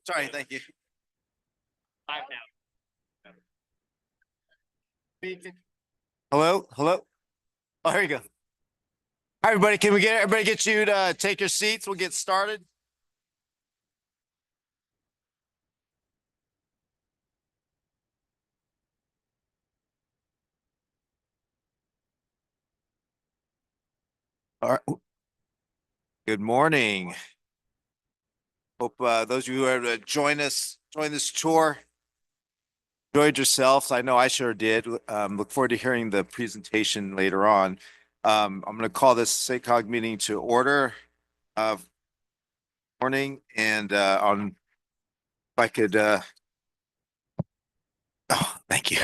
Sorry. Thank you. Hello. Hello. Oh, here you go. Hi, everybody. Can we get everybody get you to take your seats? We'll get started. All right. Good morning. Hope those of you who are to join this tour enjoyed yourselves. I know I sure did. Look forward to hearing the presentation later on. I'm going to call this SACOG meeting to order. Morning, and on if I could oh, thank you.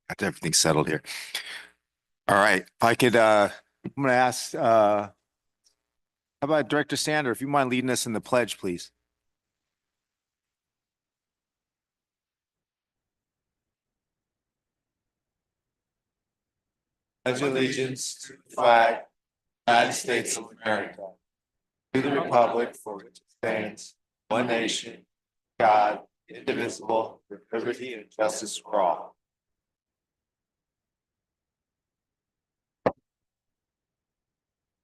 Got everything settled here. All right. If I could I'm gonna ask how about Director Sander, if you mind leading us in the pledge, please. Pledge allegiance to the flag, United States of America, to the republic for which it stands, one nation, God, indivisible, with liberty and justice for all.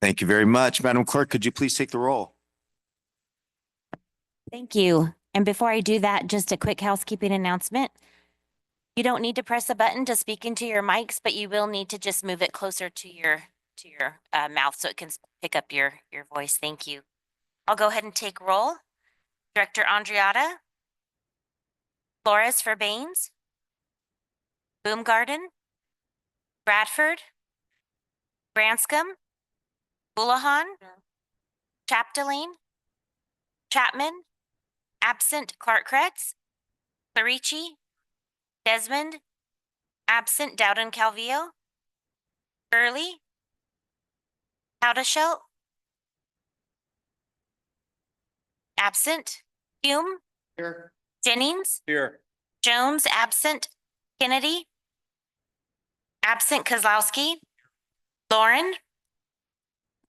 Thank you very much. Madam Clerk, could you please take the roll? Thank you. And before I do that, just a quick housekeeping announcement. You don't need to press a button to speak into your mics, but you will need to just move it closer to your mouth so it can pick up your voice. Thank you. I'll go ahead and take roll. Director Andreatta, Flores for Baines, Boomgarden, Bradford, Branscombe, Houlihan, Chapdelaine, Chapman, absent Clark Kretz, Clarici, Desmond, absent Dowden Calvillo, Early, Howdeshelt, absent Hume, Here. Jennings, Here. Jones, absent Kennedy, absent Kozlowski, Lauren,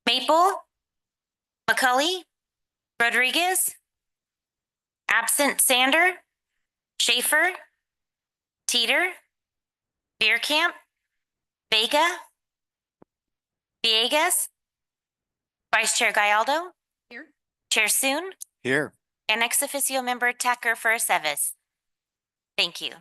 Maple, McCully, Rodriguez, absent Sander, Schaefer, Teeter, Bierkamp, Vega, Villegas, Vice Chair Gallardo, here, Chair Soon, Here. and ex officio member Tacker for Aceves. Thank you.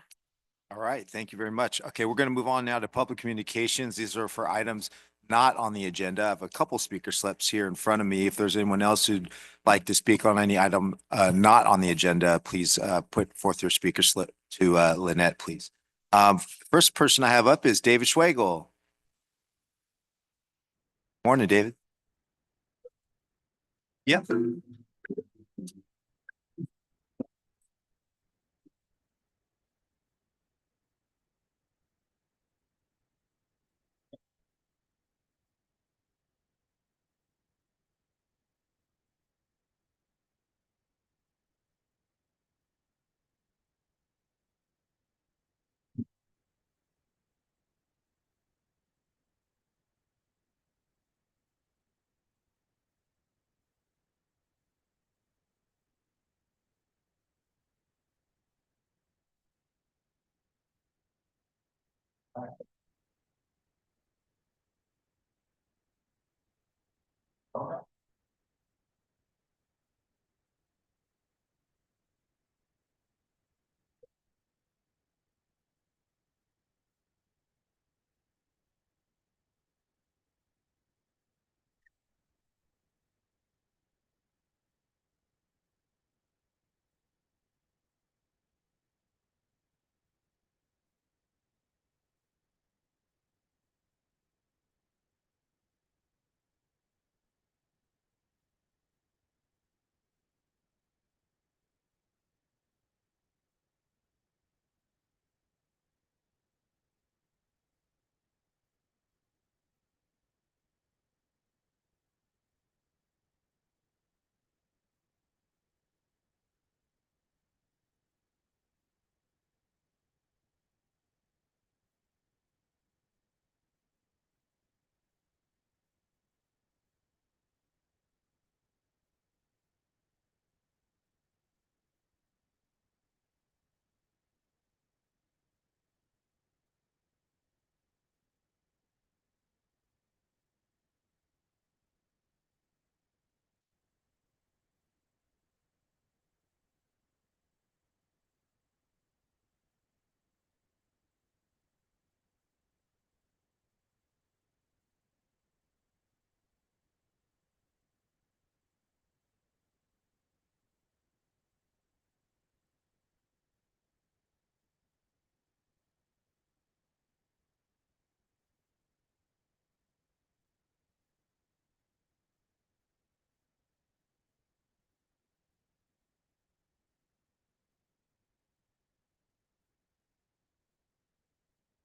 All right. Thank you very much. Okay, we're going to move on now to public communications. These are for items not on the agenda. I have a couple speaker slips here in front of me. If there's anyone else who'd like to speak on any item not on the agenda, please put forth your speaker slip to Lynette, please. First person I have up is David Schwagel. Morning, David. Yep.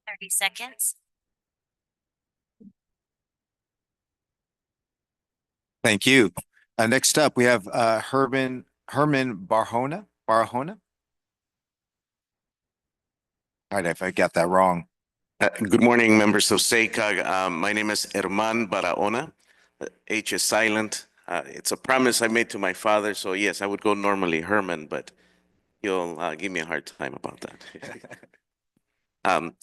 30 seconds. Thank you. Next up, we have Herman Barahona. Barahona. All right, if I got that wrong. Good morning, members of SECAG. My name is Herman Barahona. H is silent. It's a promise I made to my father. So yes, I would go normally Herman, but you'll give me a hard time about that.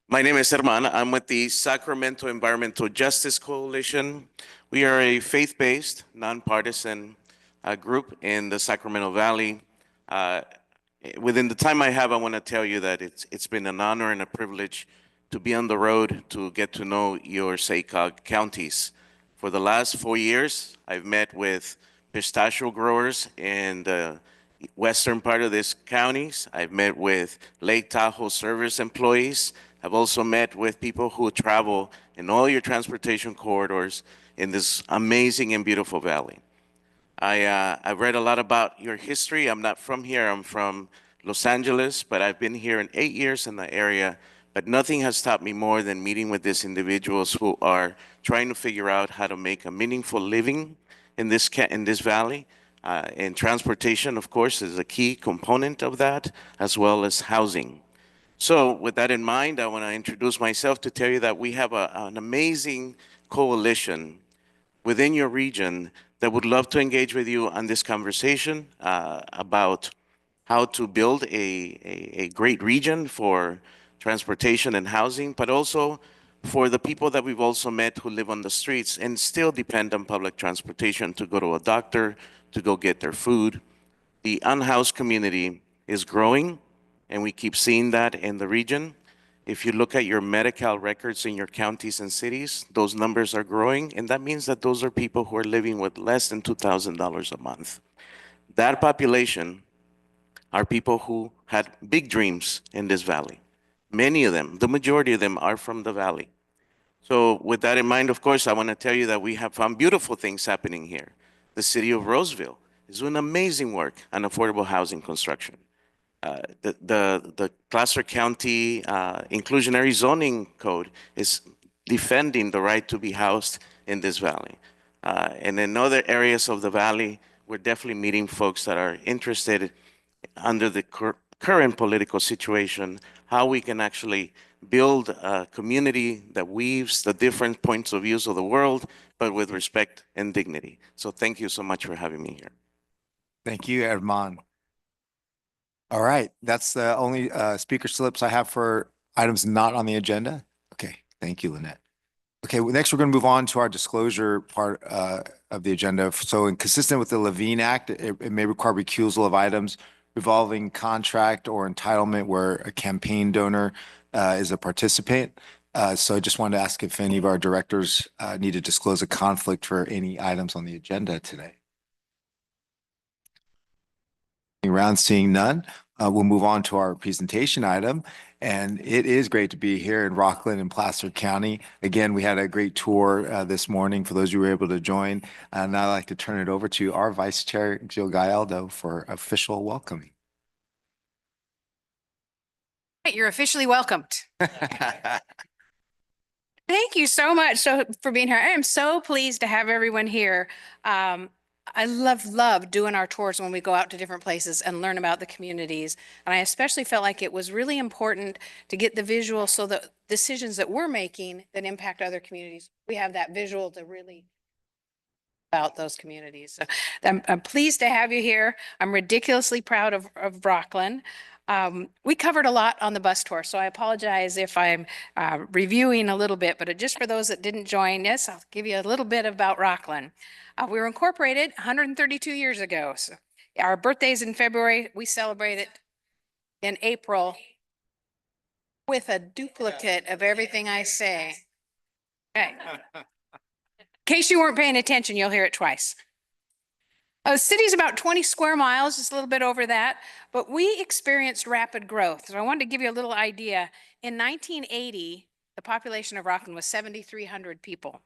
My name is Herman. I'm with the Sacramento Environmental Justice Coalition. We are a faith-based, nonpartisan group in the Sacramento Valley. Within the time I have, I want to tell you that it's been an honor and a privilege to be on the road to get to know your SACOG counties. For the last 4 years, I've met with pistachio growers in the western part of this counties. I've met with Lake Tahoe service employees. I've also met with people who travel in all your transportation corridors in this amazing and beautiful valley. I've read a lot about your history. I'm not from here. I'm from Los Angeles, but I've been here in 8 years in the area. But nothing has stopped me more than meeting with these individuals who are trying to figure out how to make a meaningful living in this valley. And transportation, of course, is a key component of that, as well as housing. So with that in mind, I want to introduce myself to tell you that we have an amazing coalition within your region that would love to engage with you on this conversation about how to build a great region for transportation and housing, but also for the people that we've also met who live on the streets and still depend on public transportation to go to a doctor, to go get their food. The unhoused community is growing, and we keep seeing that in the region. If you look at your Medi-Cal records in your counties and cities, those numbers are growing, and that means that those are people who are living with less than $2,000 a month. That population are people who had big dreams in this valley. Many of them, the majority of them, are from the valley. So with that in mind, of course, I want to tell you that we have found beautiful things happening here. The city of Roseville is doing amazing work on affordable housing construction. The Placer County inclusionary zoning code is defending the right to be housed in this valley. And in other areas of the valley, we're definitely meeting folks that are interested under the current political situation, how we can actually build a community that weaves the different points of views of the world, but with respect and dignity. So thank you so much for having me here. Thank you, Herman. All right, that's the only speaker slips I have for items not on the agenda. Okay, thank you, Lynette. Okay, well, next we're going to move on to our disclosure part of the agenda. So consistent with the Levine Act, it may require recusal of items involving contract or entitlement where a campaign donor is a participant. So I just wanted to ask if any of our directors need to disclose a conflict for any items on the agenda today. Around, seeing none, we'll move on to our presentation item. And it is great to be here in Rockland and Placer County. Again, we had a great tour this morning for those who were able to join. And I'd like to turn it over to our Vice Chair, Jill Gallardo, for official welcoming. You're officially welcomed. Thank you so much for being here. I am so pleased to have everyone here. I love doing our tours when we go out to different places and learn about the communities. And I especially felt like it was really important to get the visual so that decisions that we're making that impact other communities, we have that visual to really about those communities. So I'm pleased to have you here. I'm ridiculously proud of Rockland. We covered a lot on the bus tour, so I apologize if I'm reviewing a little bit, but just for those that didn't join, yes, I'll give you a little bit about Rockland. We were incorporated 132 years ago. So our birthday's in February. We celebrate it in April with a duplicate of everything I say. Okay. In case you weren't paying attention, you'll hear it twice. The city's about 20 square miles, just a little bit over that, but we experienced rapid growth. So I wanted to give you a little idea. In 1980, the population of Rockland was 7,300 people.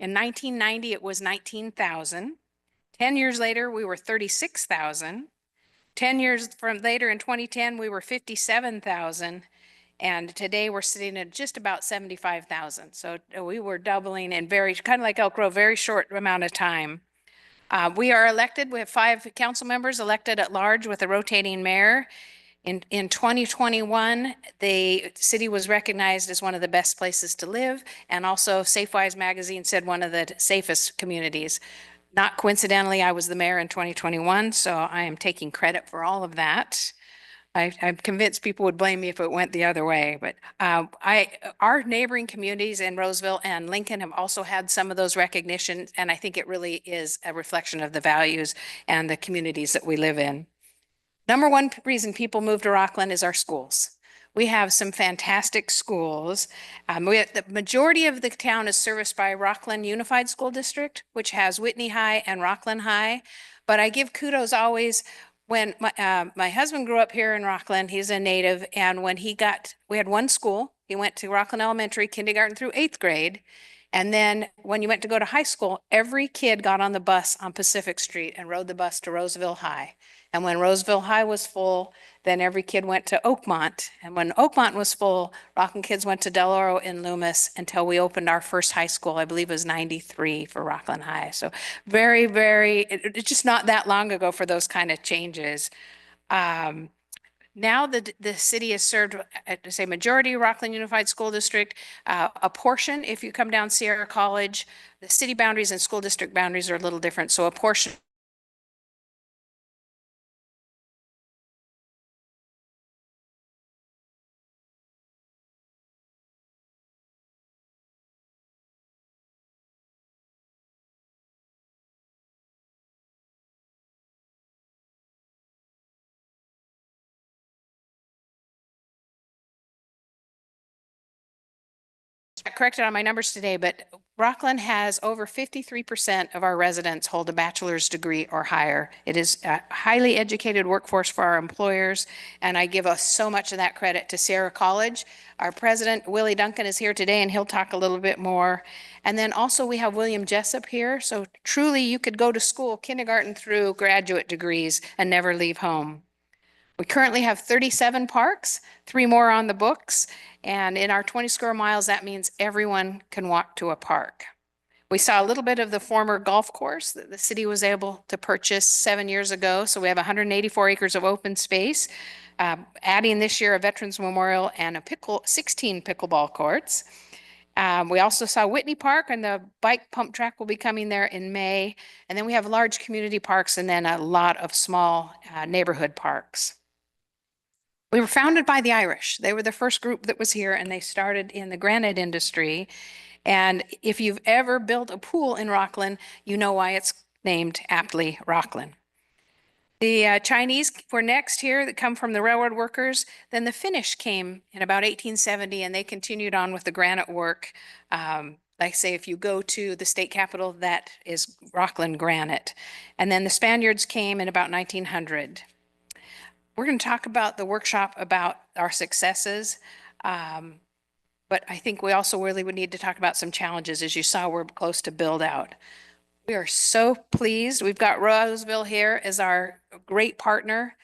In 1990, it was 19,000. 10 years later, we were 36,000. 10 years from later in 2010, we were 57,000. And today we're sitting at just about 75,000. So we were doubling in very, kind of like Elk Grove, very short amount of time. We are elected, we have 5 council members elected at large with a rotating mayor. In 2021, the city was recognized as one of the best places to live, and also Safewise magazine said one of the safest communities. Not coincidentally, I was the mayor in 2021, so I am taking credit for all of that. I'm convinced people would blame me if it went the other way, but our neighboring communities in Roseville and Lincoln have also had some of those recognitions, and I think it really is a reflection of the values and the communities that we live in. Number one reason people move to Rockland is our schools. We have some fantastic schools. The majority of the town is serviced by Rockland Unified School District, which has Whitney High and Rockland High. But I give kudos always when my husband grew up here in Rockland. He's a native, and when we had one school. He went to Rockland Elementary, kindergarten through 8th grade. And then when you went to go to high school, every kid got on the bus on Pacific Street and rode the bus to Roseville High. And when Roseville High was full, then every kid went to Oakmont. And when Oakmont was full, Rockland kids went to Del Oro in Loomis until we opened our first high school. I believe it was 93 for Rockland High. So very, very, it's just not that long ago for those kind of changes. Now the city is served, to say majority Rockland Unified School District, a portion, if you come down Sierra College, the city boundaries and school district boundaries are a little different. So a portion corrected on my numbers today, but Rockland has over 53% of our residents hold a bachelor's degree or higher. It is a highly educated workforce for our employers, and I give us so much of that credit to Sierra College. Our president, Willie Duncan, is here today, and he'll talk a little bit more. And then also we have William Jessup here. So truly you could go to school, kindergarten through graduate degrees, and never leave home. We currently have 37 parks, 3 more on the books, and in our 20 square miles, that means everyone can walk to a park. We saw a little bit of the former golf course that the city was able to purchase 7 years ago. So we have 184 acres of open space, adding this year a Veterans Memorial and 16 pickleball courts. We also saw Whitney Park, and the bike pump track will be coming there in May. And then we have large community parks and then a lot of small neighborhood parks. We were founded by the Irish. They were the first group that was here, and they started in the granite industry. And if you've ever built a pool in Rockland, you know why it's named aptly Rockland. The Chinese were next here that come from the railroad workers. Then the Finnish came in about 1870, and they continued on with the granite work. Like I say, if you go to the state capitol, that is Rockland granite. And then the Spaniards came in about 1900. We're going to talk about the workshop about our successes, but I think we also really would need to talk about some challenges. As you saw, we're close to build out. We are so pleased. We've got Roseville here as our great partner,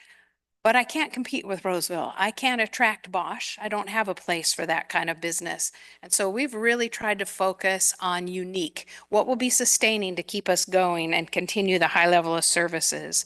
but I can't compete with Roseville. I can't attract Bosch. I don't have a place for that kind of business. And so we've really tried to focus on unique, what will be sustaining to keep us going and continue the high level of services.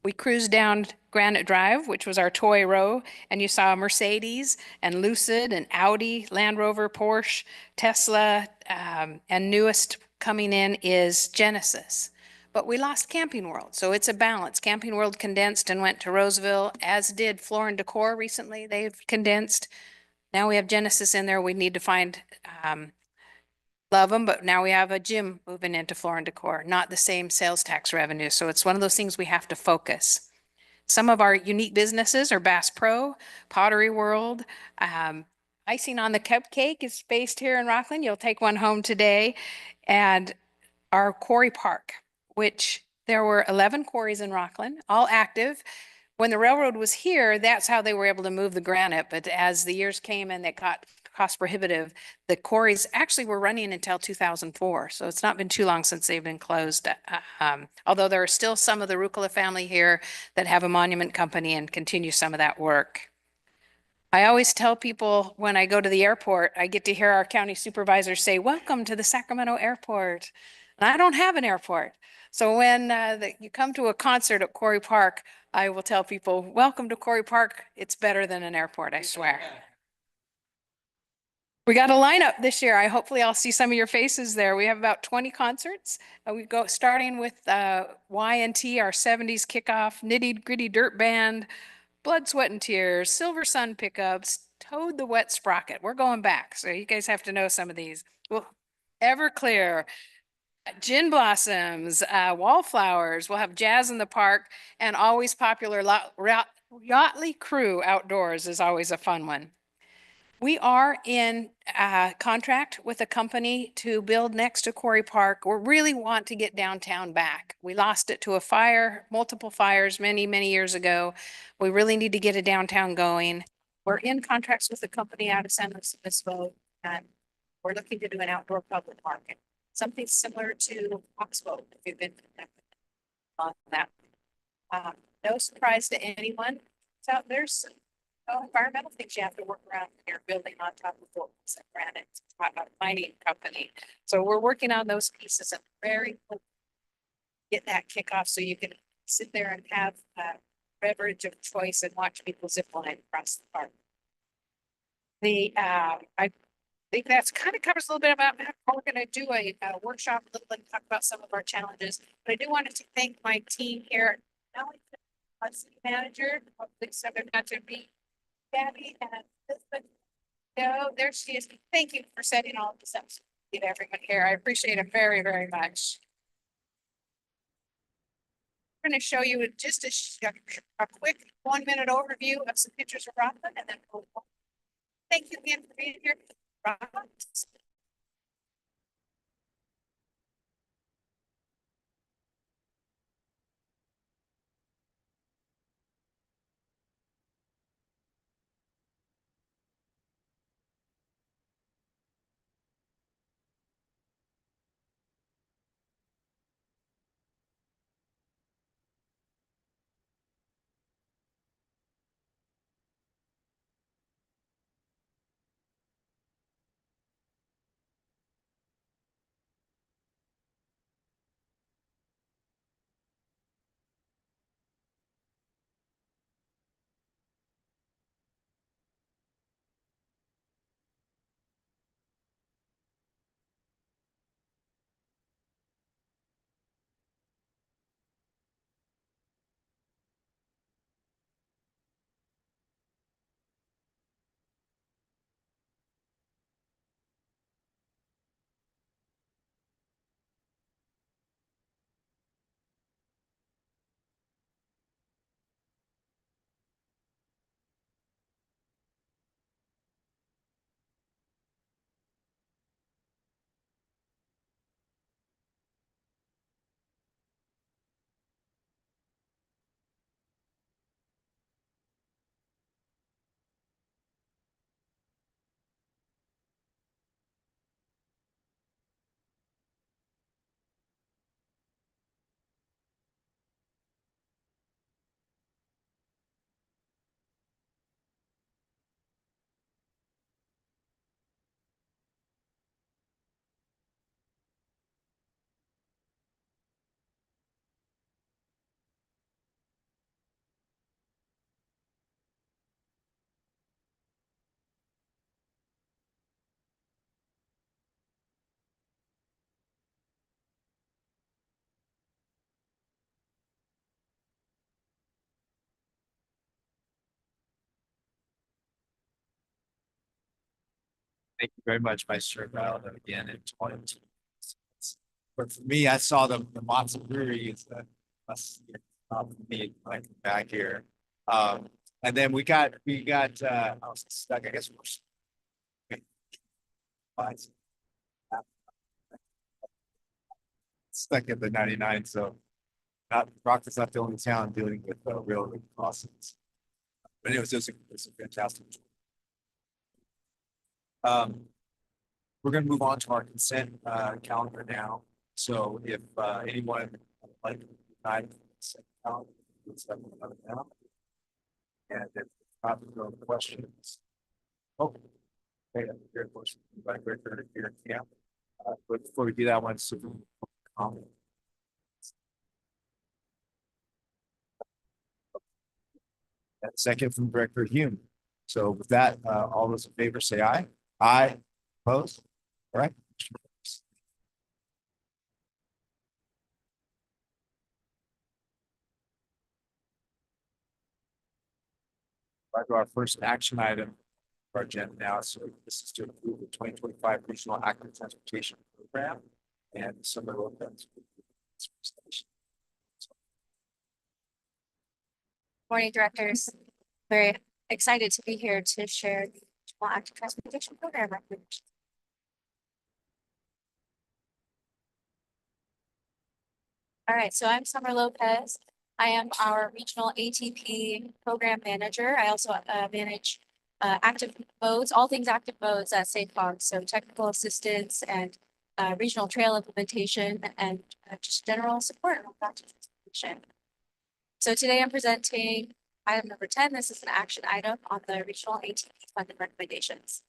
We cruised down Granite Drive, which was our toy row, and you saw Mercedes and Lucid and Audi, Land Rover, Porsche, Tesla, and newest coming in is Genesis. But we lost Camping World, so it's a balance. Camping World condensed and went to Roseville, as did Floor and Decor recently. They've condensed. Now we have Genesis in there. We need to find love them, but now we have a gym moving into Floor and Decor, not the same sales tax revenue. So it's one of those things we have to focus. Some of our unique businesses are Bass Pro, Pottery World. Icing on the Cupcake is based here in Rockland. You'll take one home today. And our quarry park, which there were 11 quarries in Rockland, all active. When the railroad was here, that's how they were able to move the granite. But as the years came and it got cost prohibitive, the quarries actually were running until 2004. So it's not been too long since they've been closed. Although there are still some of the Rucola family here that have a monument company and continue some of that work. I always tell people when I go to the airport, I get to hear our county supervisor say, "Welcome to the Sacramento airport." And I don't have an airport. So when you come to a concert at Quarry Park, I will tell people, "Welcome to Quarry Park. It's better than an airport, I swear." We got a lineup this year. Hopefully I'll see some of your faces there. We have about 20 concerts. We go starting with Y&T, our 70s kickoff, Nitty Gritty Dirt Band, Blood, Sweat and Tears, Silver Sun Pickups, Toad the Wet Sprocket. We're going back, so you guys have to know some of these. Well, Everclear, Gin Blossoms, Wallflowers. We'll have Jazz in the Park, and always popular Yachtly Crew Outdoors is always a fun one. We are in contract with a company to build next to Quarry Park. We really want to get downtown back. We lost it to a fire, multiple fires many, many years ago. We really need to get a downtown going. We're in contracts with a company out of San Luis Obispo, and we're looking to do an outdoor public market. Something similar to Oxbow, if you've been on that. No surprise to anyone. So there's environmental things you have to work around when you're building on top of boulders and granite, a mining company. So we're working on those pieces and very quick get that kickoff so you can sit there and have a beverage of choice and watch people zip line across the park. I think that's kind of covers a little bit about how we're going to do a workshop, a little bit, talk about some of our challenges. But I do want to thank my team here, not only the city manager, hopefully something not to be Gabby and Elizabeth. No, there she is. Thank you for setting all of this up. Get everyone here. I appreciate it very, very much. We're going to show you just a quick 1-minute overview of some pictures of Rockland, and then we'll thank you again for being here. Rockland. Thank you very much, Vice Chair Ballard, again in 20. But for me, I saw the Monster Brewery is the me like back here. And then we got I was stuck, I guess we're stuck at the 99, so Rockland's not the only town dealing with railroad crossings. But anyways, it's a fantastic. We're gonna move on to our consent calendar now. So if anyone would like to deny the consent calendar, let's have another now. And if No questions. Oh. Okay, your question, by Richard here, yeah. But before we do that, one, and second from Director Hume. So with that, all those in favor say aye. Aye. Opposed? All right. Right to our first action item for our agenda now. So this is to approve the 2025 Regional Active Transportation Program and summer road plans. Morning, directors. Very excited to be here to share the Regional Active Transportation Program recommendations. All right, so I'm Summer Lopez. I am our regional ATP program manager. I also manage active modes, all things active modes at SafeCog, so technical assistance and regional trail implementation and just general support on active transportation. So today I'm presenting item number 10. This is an action item on the regional ATP funding recommendations.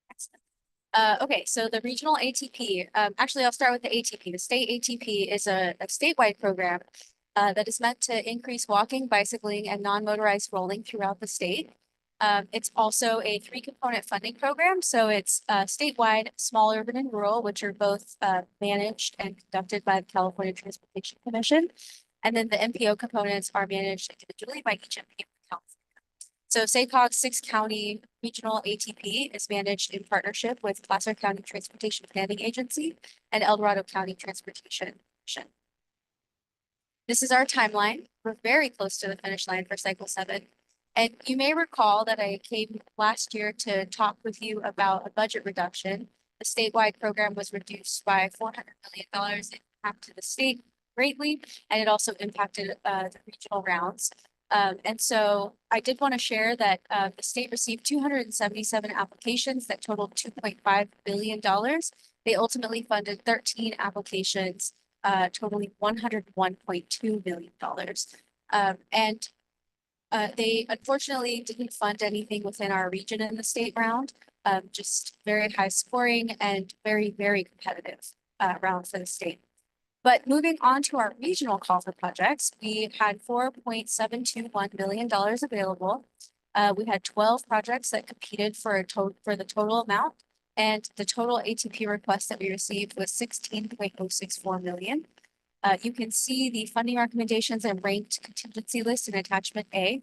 Excellent. Okay, so the regional ATP, actually I'll start with the ATP. The state ATP is a statewide program that is meant to increase walking, bicycling, and non-motorized rolling throughout the state. It's also a 3-component funding program. So it's statewide, small, urban, and rural, which are both managed and conducted by the California Transportation Commission. And then the MPO components are managed individually by each MPO council. So SACOG's 6-county regional ATP is managed in partnership with Placer County Transportation Planning Agency and El Dorado County Transportation Commission. This is our timeline. We're very close to the finish line for Cycle 7. And you may recall that I came last year to talk with you about a budget reduction. The statewide program was reduced by $400 million. It impacted the state greatly, and it also impacted the regional rounds. And so I did want to share that the state received 277 applications that totaled $2.5 billion. They ultimately funded 13 applications totaling $101.2 billion. And they unfortunately didn't fund anything within our region in the state round, just very high scoring and very, very competitive round for the state. But moving on to our regional call for projects, we had $4.721 million available. We had 12 projects that competed for the total amount, and the total ATP request that we received was $16.064 million. You can see the funding recommendations and ranked contingency list in attachment A.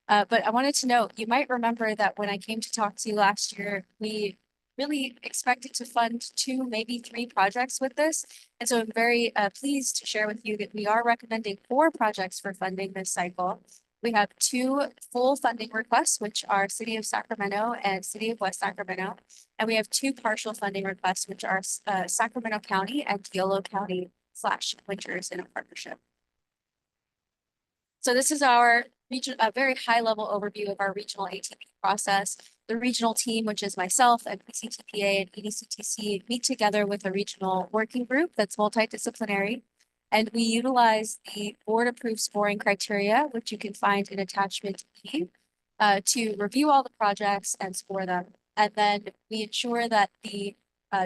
But I wanted to note, you might remember that when I came to talk to you last year, we really expected to fund 2, maybe 3 projects with this. And so I'm very pleased to share with you that we are recommending 4 projects for funding this cycle. We have 2 full funding requests, which are City of Sacramento and City of West Sacramento. And we have 2 partial funding requests, which are Sacramento County and Yolo County / Winters in a partnership. So this is our a very high level overview of our regional ATP process. The regional team, which is myself and PCTPA and EDCTC, meet together with a regional working group that's multidisciplinary. And we utilize the board approved scoring criteria, which you can find in attachment E, to review all the projects and score them. And then we ensure that the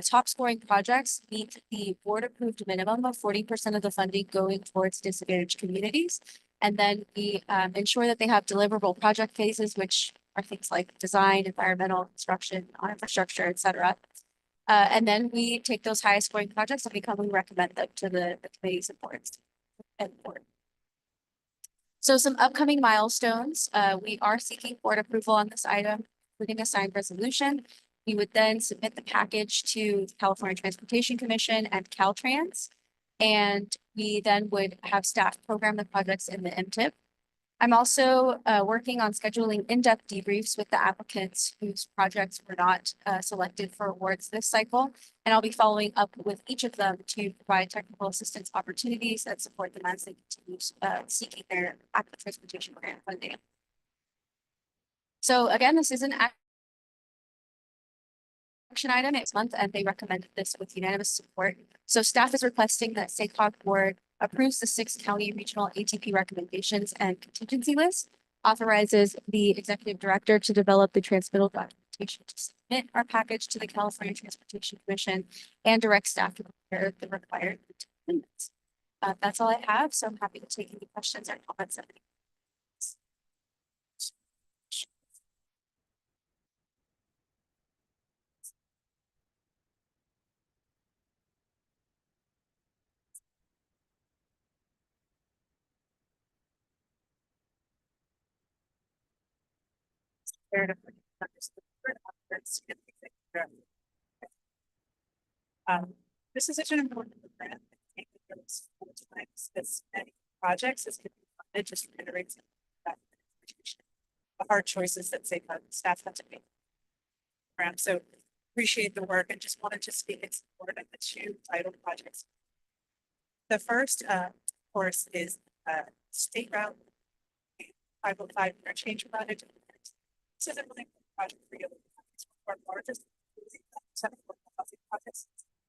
top scoring projects meet the board approved minimum of 40% of the funding going towards disadvantaged communities. And then we ensure that they have deliverable project phases, which are things like design, environmental, construction, on infrastructure, et cetera. And then we take those highest scoring projects and we recommend them to the committee's and board. So some upcoming milestones. We are seeking board approval on this item, including a signed resolution. We would then submit the package to the California Transportation Commission and Caltrans. And we then would have staff program the projects in the MTIP. I'm also working on scheduling in-depth debriefs with the applicants whose projects were not selected for awards this cycle. And I'll be following up with each of them to provide technical assistance opportunities that support them as they continue seeking their active transportation grant funding. So again, this is an action item next month, and they recommended this with unanimous support. So staff is requesting that SACOG board approves the 6 county regional ATP recommendations and contingency list. authorizes the executive director to develop the transmittal documentation to submit our package to the California Transportation Commission and direct staff to prepare the required amendments. That's all I have, so I'm happy to take any questions or comments. This is such an important program. I think that there's 4 times as many projects as could be funded, just reiterates that the hard choices that say staff have to make. So appreciate the work and just wanted to speak in support of the 2 title projects. The first, of course, is State Route 505 interchange project. This is a really important project for you. It's one of our largest projects.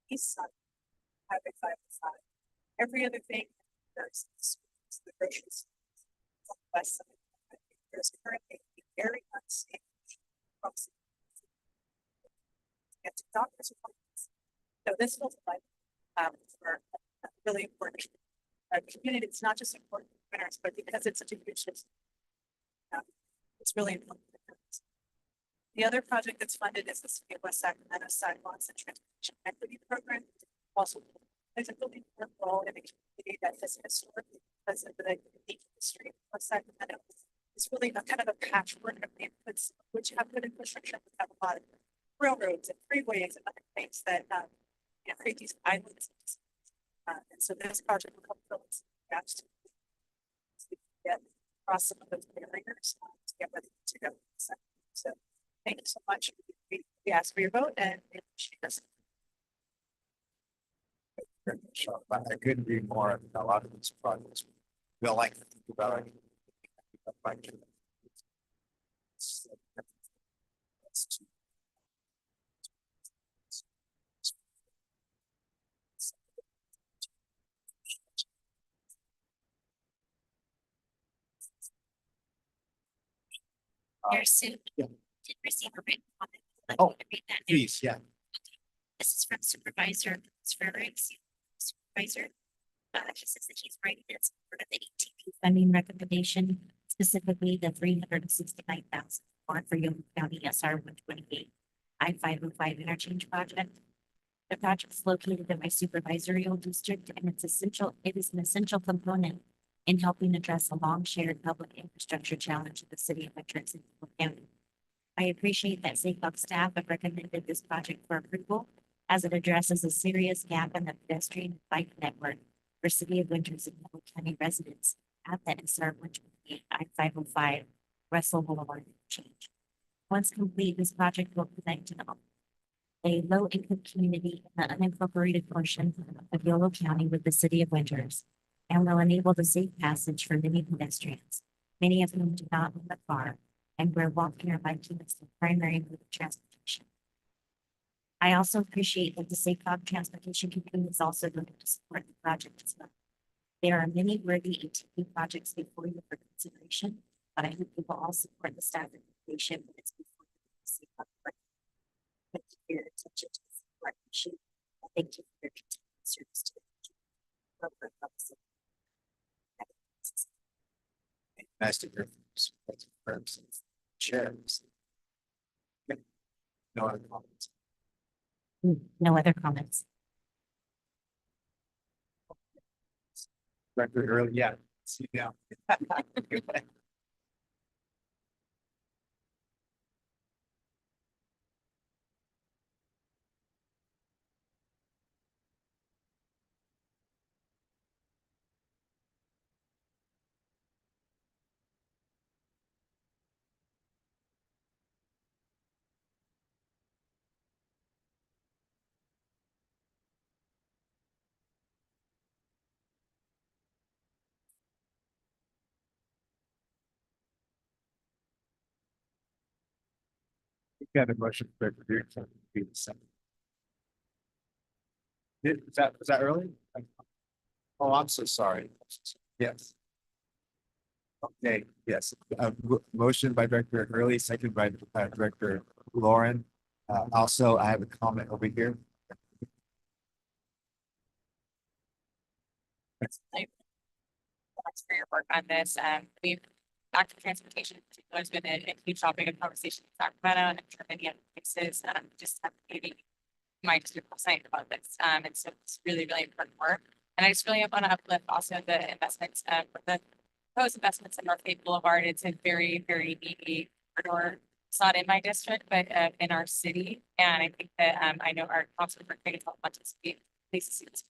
East side, Highway 505. Every other thing, there's the groceries. On the west side, there's currently a very unsafe crossing. Get to doctor's appointments. So this will like for a really important community. It's not just important for winners, but because it's such a huge system. It's really important. The other project that's funded is the City of West Sacramento Sidewalks and Transportation Equity Program. Also, there's a really important role in a community that has historically, because of the unique history of West Sacramento, it's really a kind of a patchwork of neighborhoods which have good infrastructure, but have a lot of railroads and freeways and other things that create these islands. And so this project will help fill some gaps to get across some of those barriers to get ready to go. So thank you so much. We ask for your vote and we appreciate this. I couldn't agree more. A lot of these projects. Feel like to think about it. Your suit yeah. did receive a written comment. Let Oh, me read that now. Please, yeah. This is from Supervisor Fredericks. Supervisor, he says that he's writing in support of the ATP funding recommendation, specifically the 369,000 for Young County SR 128 I-505 interchange project. The project is located in my supervisory district, and it is an essential component in helping address a long shared public infrastructure challenge in the city of Ventura County. I appreciate that SACOG staff have recommended this project for approval, as it addresses a serious gap in the pedestrian bike network for City of Winters and Noble County residents at the SR 128 I-505 Russell Boulevard interchange. Once complete, this project will connect a low-income community in the unincorporated portion of Yolo County with the City of Winters, and will enable the safe passage for many pedestrians, many of whom do not live far, and where walking or biking is the primary mode of transportation. I also appreciate that the SACOG Transportation Committee is also going to support the project as well. There are many worthy ATP projects before you for consideration, but I hope you will all support the staff recommendation when it's before the SACOG. Thank you for your attention to this partnership. Thank you for your continued service to the Nice to hear from you. Chairs. No other comments. No other comments. Record early, yeah. See you now. Got a motion for review. Be the same. Was that early? Oh, I'm so sorry. Yes. Okay, yes, motion by Director Hurley, second by Director Lauren. Also, I have a comment over here. Thanks for your work on this. We've, active transportation in particular has been a huge topic of conversation in Sacramento and I'm sure many other places. Just have maybe my district website about this. And so it's really, really important work. And I just really want to uplift also the investments, for the proposed investments in North Bay Boulevard. It's a very, very needy corridor. It's not in my district, but in our city. And I think that I know our council for Craig wants to speak. Please see this.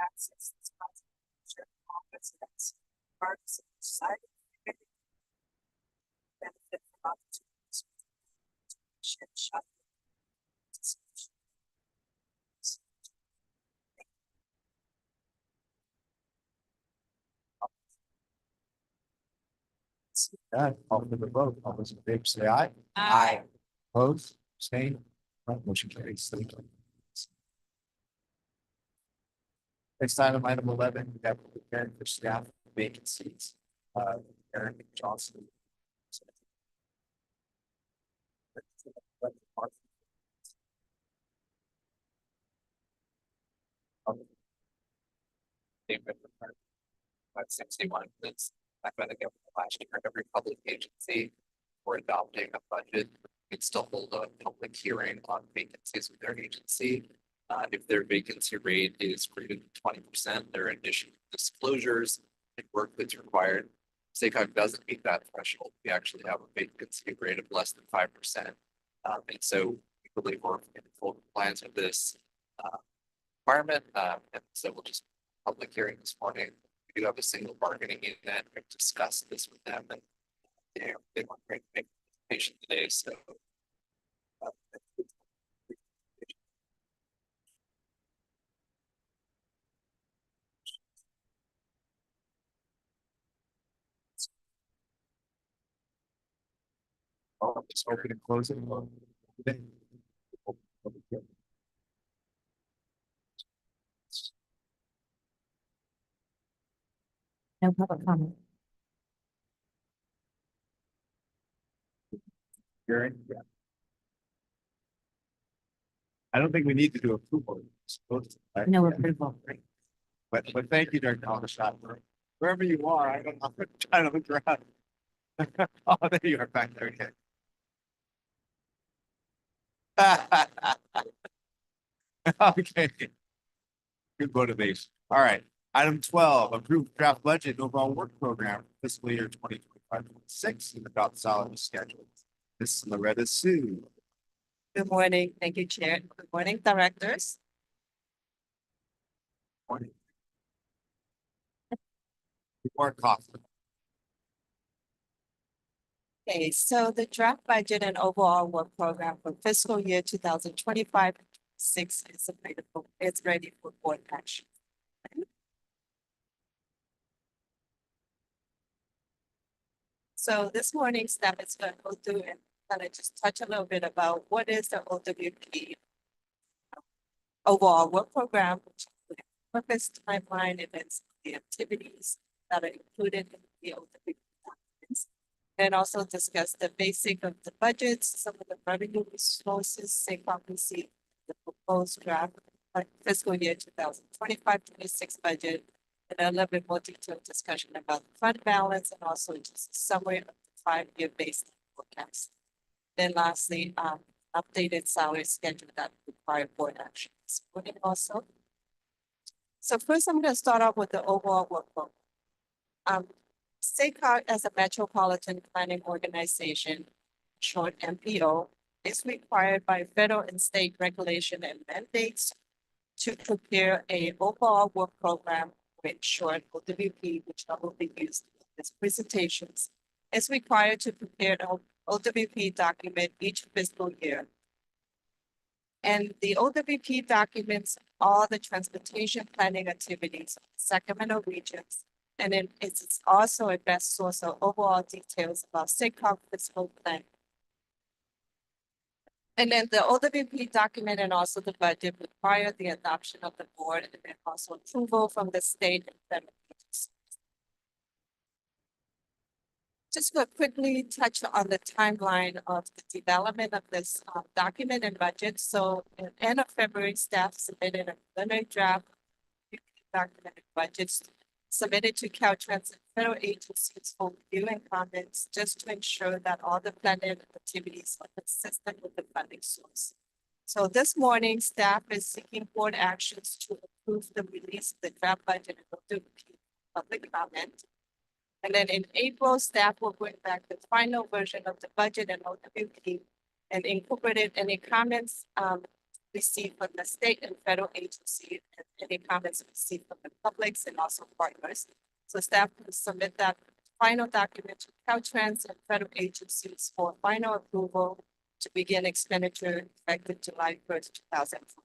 Access. This concept, office, that's part of society. Benefit from opportunities. Shop. Done. Call for the vote. All those in favor say aye. Aye. Opposed, abstained, motion carries. Thank you. Next item 11, we have preparing for staff vacancies. Eric Johnson. Five 61, that's not going to go for last year, every public agency for adopting a budget. It's still hold a public hearing on vacancies with their agency. If their vacancy rate is greater than 20%, their additional disclosures and work that's required. SACOG doesn't meet that threshold. We actually have a vacancy rate of less than 5%. And so we believe we're in full compliance with this requirement. And so we'll just public hearing this morning. We do have a single bargaining unit. We've discussed this with them and they want to make a presentation today, so. Oh, just open and close it. No public comment. Hearing, yeah. I don't think we need to do approval. Right? No Yeah. approval. But thank you, Director Aldershot, wherever you are. I'm trying to look around. Oh, there you are back there. Okay. Okay. Good motivation. All right. Item 12, approved draft budget and overall work program for fiscal year 2025-26 and adopt salary schedule. Ms. Loretta Sue. Good morning. Thank you, Chair. Good morning, directors. Morning. More coffee. Okay, so the draft budget and overall work program for fiscal year 2025-6 is available. It's ready for board action. So this morning, staff is going to go through and kind of just touch a little bit about what is the OWP overall work program, which includes purpose, timeline, events, the activities that are included in the OWP documents. And also discuss the basic of the budgets, some of the revenue resources, SACOG received the proposed draft fiscal year 2025-26 budget, and a little bit more detailed discussion about the fund balance and also just a summary of the 5-year based forecast. Then lastly, updated salary schedule that require board action this morning also. So first, I'm going to start off with the overall work program. SACOG as a metropolitan planning organization, short MPO, is required by federal and state regulation and mandates to prepare a overall work program, with short OWP, which I will be used in this presentations. It's required to prepare an OWP document each fiscal year. And the OWP documents all the transportation planning activities of Sacramento regions And then it's also a best source of overall details about SACOG fiscal plan. And then the OWP document and also the budget require the adoption of the board and then also approval from the state and federal agencies. Just to quickly touch on the timeline of the development of this document and budget. So at the end of February, staff submitted a preliminary draft document and budgets submitted to Caltrans and federal agencies for review and comments, just to ensure that all the planned activities are consistent with the funding source. So this morning, staff is seeking board actions to approve the release of the draft budget and OWP public comment. And then in April, staff will bring back the final version of the budget and OWP and incorporate any comments received from the state and federal agency and any comments received from the publics and also partners. So staff will submit that final document to Caltrans and federal agencies for final approval to begin expenditure effective July 1st, 2004.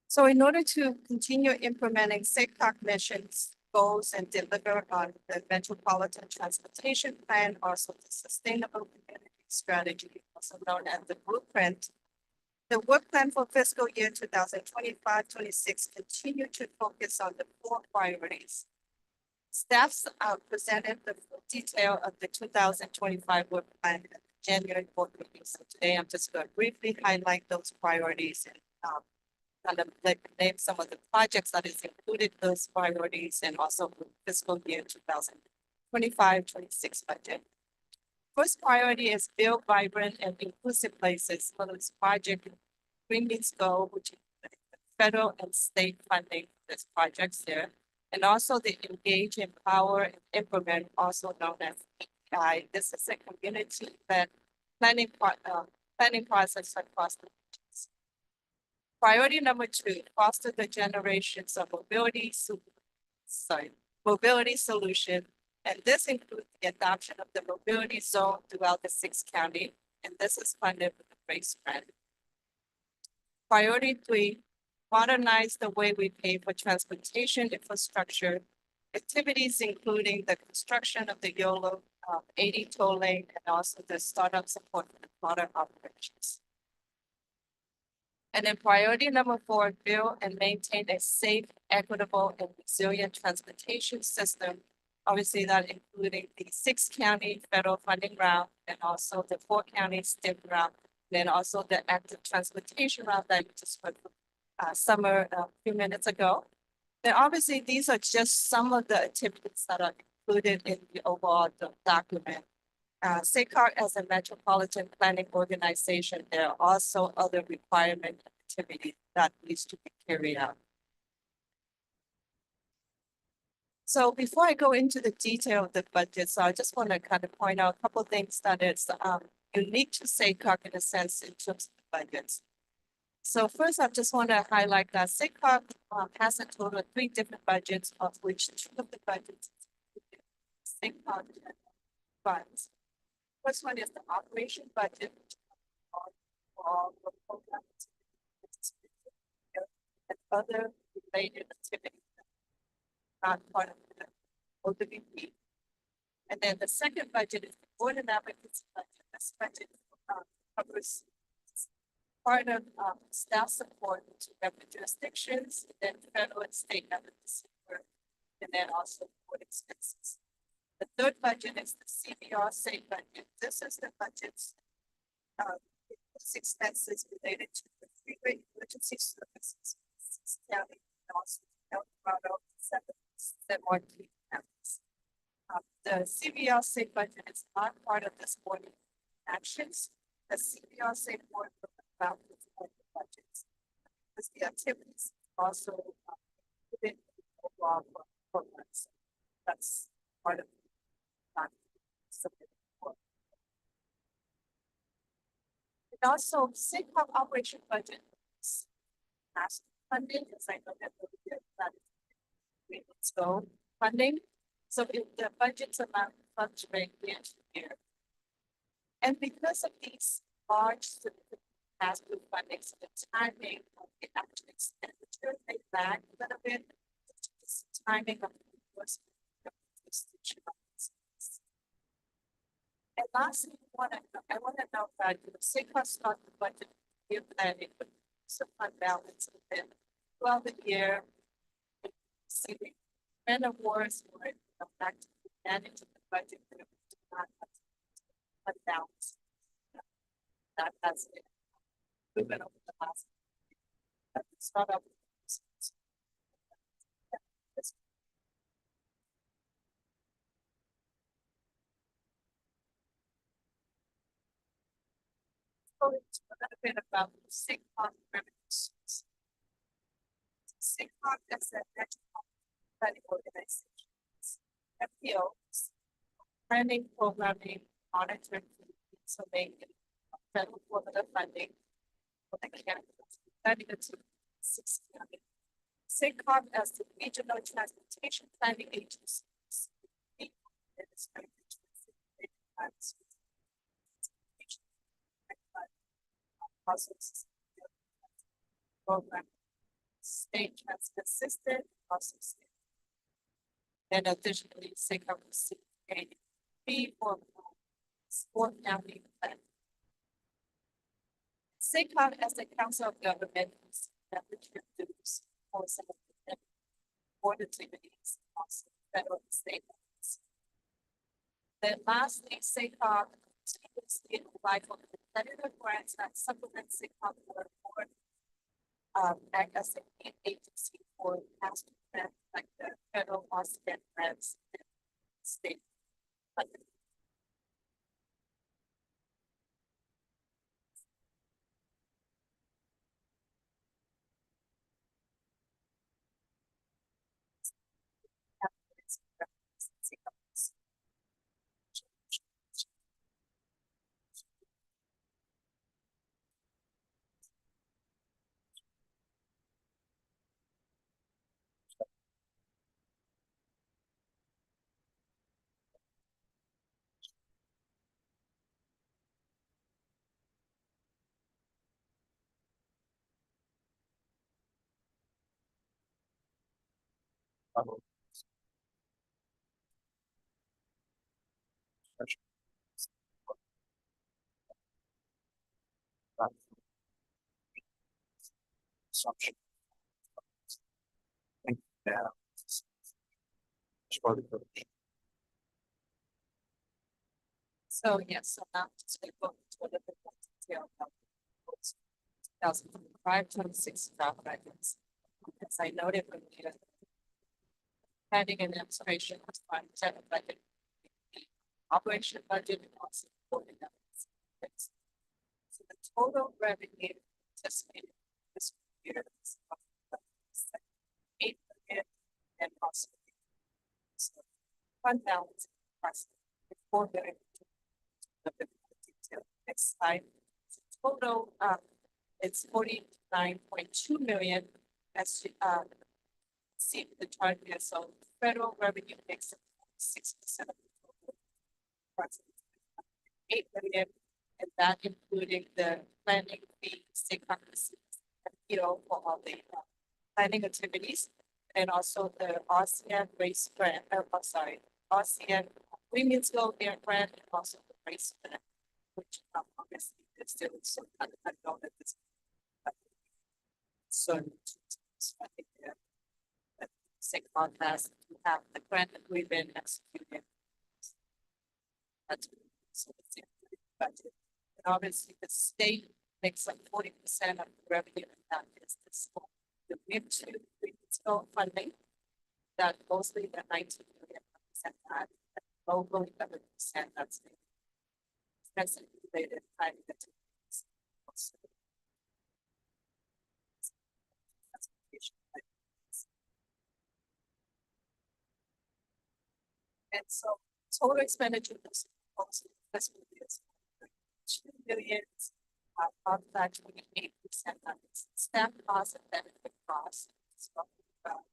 So in order to continue implementing SACOG missions, goals, and deliver on the Metropolitan Transportation Plan, also the Sustainable Community Strategy, also known as the Blueprint, the work plan for fiscal year 2025-26 continue to focus on the 4 priorities. Staffs presented the full detail of the 2025 work plan at the January board meeting. So today I'm just going to briefly highlight those priorities and kind of name some of the projects that is included in those priorities and also fiscal year 2025-26 budget. First priority is build vibrant and inclusive places for this project. Green Means Go, which is federal and state funding for this projects there. And also the engage, empower, and implement, also known as EPI. This is a community-led planning process across the regions. Priority number 2, foster the generations of mobility solution. And this includes the adoption of the mobility zone throughout the 6 counties. And this is funded with the Grace Grant. Priority 3, modernize the way we pay for transportation infrastructure. Activities including the construction of the YOLO 80 toll lane and also the startup support for the broader operations. And then priority number 4, build and maintain a safe, equitable, and resilient transportation system. Obviously that including the 6 county federal funding route and also the 4 county STIP route, then also the active transportation route that you just heard from Summer a few minutes ago. Then obviously these are just some of the activities that are included in the overall document. SACOG as a metropolitan planning organization, there are also other requirement activities that needs to be carried out. So before I go into the detail of the budget, so I just want to kind of point out a couple of things that is unique to SACOG in a sense in terms of the budgets. So first, I just want to highlight that SACOG has a total of 3 different budgets, of which 2 of the budgets SACOG funds. First one is the operation budget, which all the programs and other related activities not part of the OWP. And then the second budget is the board and advocacy budget. This budget covers part of staff support to different jurisdictions, then federal and state advocacy work, and then also board expenses. The third budget is the CBR state budget. This is the budget's expenses related to the freeway emergency services, county, and also El Dorado, 7 more counties. The CBR state budget is not part of this board actions. The CBR state board will about the budgets. Because the activities also within the overall programs. That's part of the and also SACOG operation budget has funding, as I know that so funding. So if the budget's amount fluctuate year to year. And because of these large pass-through funding, so the timing of the actual expenditure may lag a little bit. It's timing of the reimbursement of the state funds. And lastly, I wanna note that the SACOG start the budget year planning with some fund balance within throughout the year. Receiving and awards for it, back to manage the budget. That we do not have fund balance. That has been movement over the last. Start up. So it's a little bit about the SACOG revenue source. SACOG is an national planning organization. FPOs, planning, programming, monitoring, so they can federal formula funding for the candidates. Planning to 6 million. SACOG as the regional transportation planning agency. Program. State transit assistant, also state. And additionally, SACOG received a fee for sport county plan. SACOG as the council of government that dues for some of the board activities, also federal and state. Then lastly, SACOG continuously apply for competitive grants that supplement SACOG board. Act as an agency for past grants like the federal Austin grants and state funding. Assumption. Yeah. So yes, so now to go to a little bit more detail about 2025-26 draft guidance. As I noted earlier, planning and administration was 5% of budget. Operation budget and also supporting them. So the total revenue anticipated this year is 8 million and also so fund balance approximately 4 million. Detail next slide. So total it's 49.2 million as see the chart here. So federal revenue makes up 6% of the total. Approximately 8 million, and that including the planning fee, SACOG for all the planning activities, and also the RCN race grant. RCN Women's Go Air grant, and also the race grant, which obviously is still so unknown at this point. So I think that SACOG has to have the grant agreement executed. That's so it's in the budget. And obviously the state makes up 40% of the revenue, and that is the WIP2 funding. That mostly the 19 million percent that locally 11% that's the related planning activities. And so total expenditure this fiscal year is 2 million. Of that 28% of its staff costs and benefit costs. It's roughly about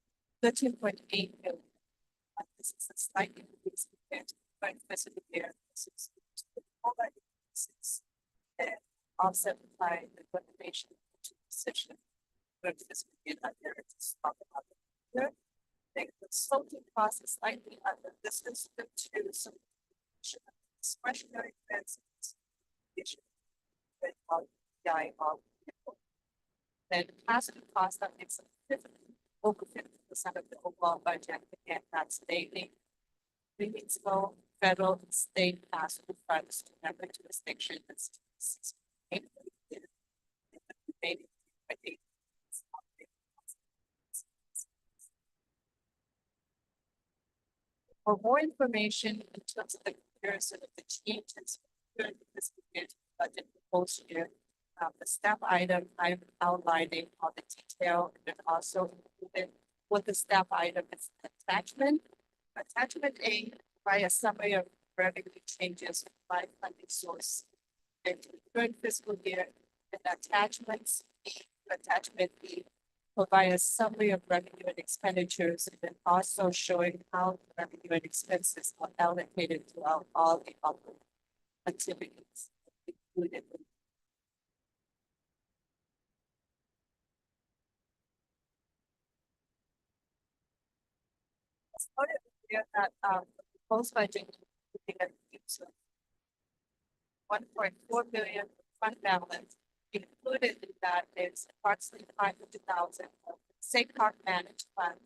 13.8 million. This is a slight increase compared to the fiscal year. This is all that increases and offset by the elimination of the position, good fiscal year that there is talk about it. Here, the consulting cost is slightly under, this is due to some discretionary expenses. Issue. With PI of then passive cost that makes up 50% of the overall budget, again, that's daily. 3 weeks ago, federal and state pass-through funds to member jurisdictions. For more information in terms of the comparison of the changes during this budget proposed year, the staff item I'm outlining all the detail and also included with the staff item is attachment. Attachment A by a summary of revenue changes by funding source. And current fiscal year and attachments, attachment B provide a summary of revenue and expenditures and then also showing how revenue and expenses are allocated throughout all the operating activities included. It's noted here that the proposed budget including a use of 1.4 billion fund balance. Included in that is approximately 500,000 of SACOG managed fund.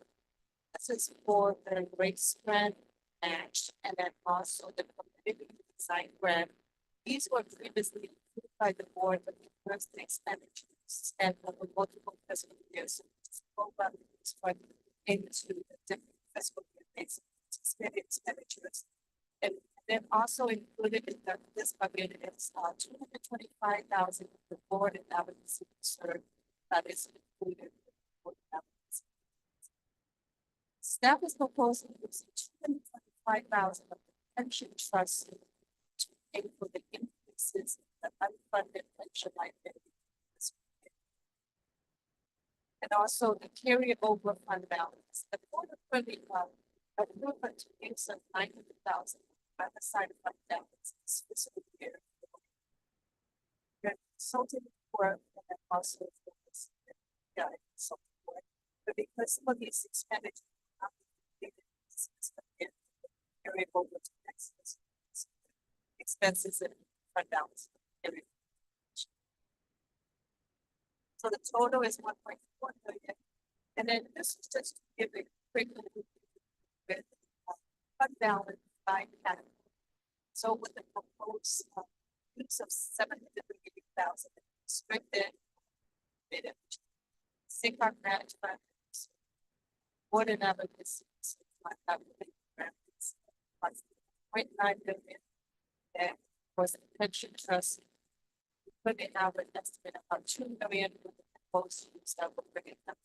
This is for the rate spread match and then also the community design grant. These were previously approved by the board of the first expenditures and over multiple fiscal years. So this program is put into the different fiscal year basis expenditures. And then also included in this bucket is 225,000 for board and advocacy reserve that is included. In the board and advocacy. Staff is proposing using 225,000 of the pension trust to pay for the increases in the unfunded pension liability. And also the carryover fund balance. The board approved to use of 900,000 by the side of fund balance this fiscal year. Consulting work and then also for this, consulting work. But because some of these expenditures are not completed this fiscal year, carry over to next fiscal year. Expenses and fund balance. So the total is 1.4 million. And then this is just to give a quick overview with fund balance by category. So with the proposed use of 780,000 restricted, SACOG management, board and advocacy, 0.9 million, and was the pension trust. But they have an estimate of about 2 million with the proposed use that will bring it up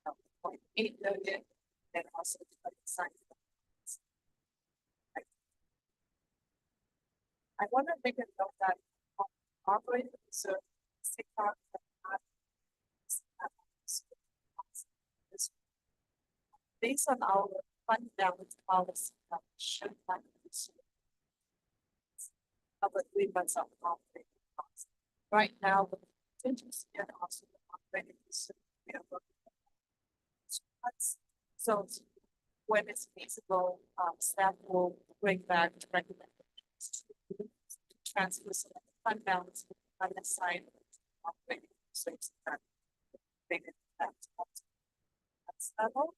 to 0.8 million, and also the sign. I want to make a note that operating reserve, SACOG, based on our fund balance policy, should not be about 3 months of operating costs. Right now, the contingency and also the operating reserve, we are working on. So when it's feasible, staff will bring back recommendations to transfer some of the fund balance on the side of operating reserves that bring it back to that level.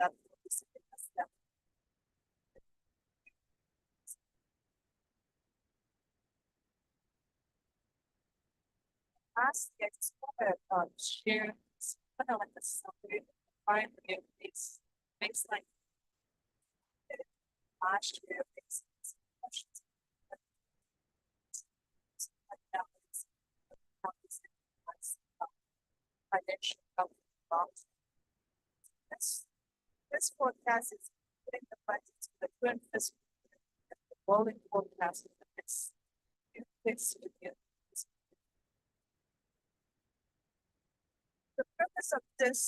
That will be something that's step. Last, I just want to share kind of like a summary of base baseline. Last year, questions. Financial health. This forecast is putting the budget to the current fiscal year. The rolling forecast of the next fiscal year. The purpose of this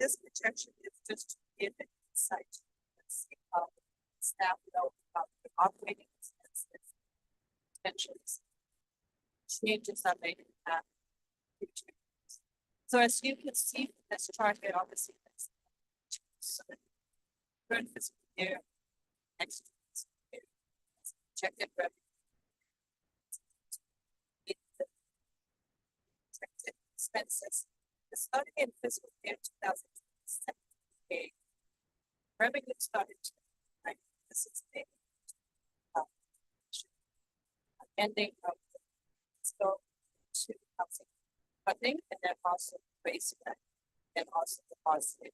this projection is just to give an insight to staff know about the operating expenses, potentially changes that may impact future. So as you can see from this chart, it obviously is. So the current fiscal year, next fiscal year, projected revenue. Projected expenses. Starting in fiscal year 2017, revenue started to, like, this is the ending of the fiscal 2000 funding, and then also base rate, and also the positive.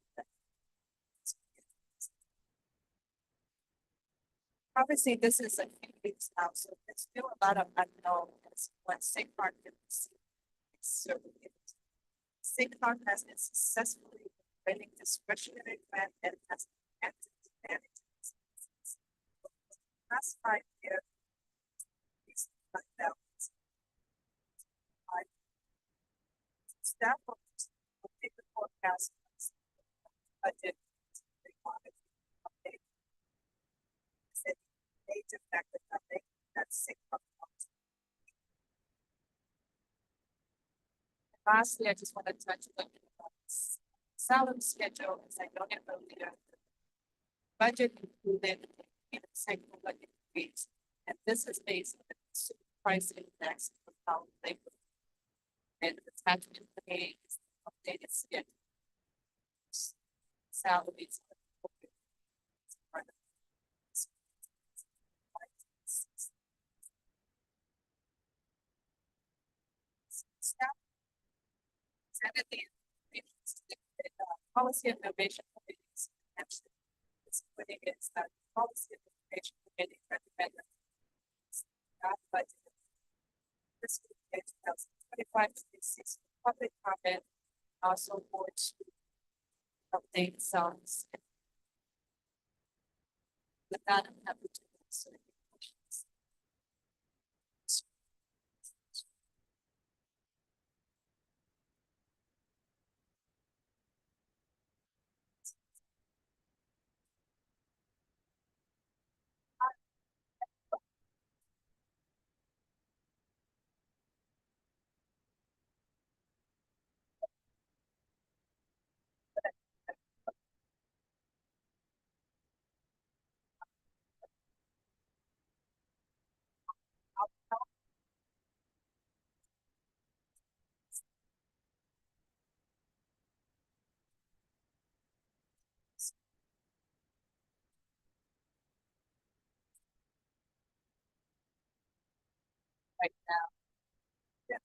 Obviously, this is a few weeks out, so there's still a lot of unknowns. What SIGCOG can see. SIGCOG has been successfully winning discretionary grant and has acted to manage its expenses. Last 5 years, these fund balance. Staff will take the forecast. Budget. Update. Major factor update that's SIGCOG. Lastly, I just want to touch on the salary schedule, as I noted earlier. Budget included in the second budget increase, and this is based on the consumer price index of how labor. And the attachment page is the updated schedule. Salaries. Staff. Secondly, policy innovation committees. Actually, this committee is that policy innovation committee recommended. Budget. This is 2025-26 public comment, also board to update songs. With that, I'm happy to answer any questions. Right now. Yeah.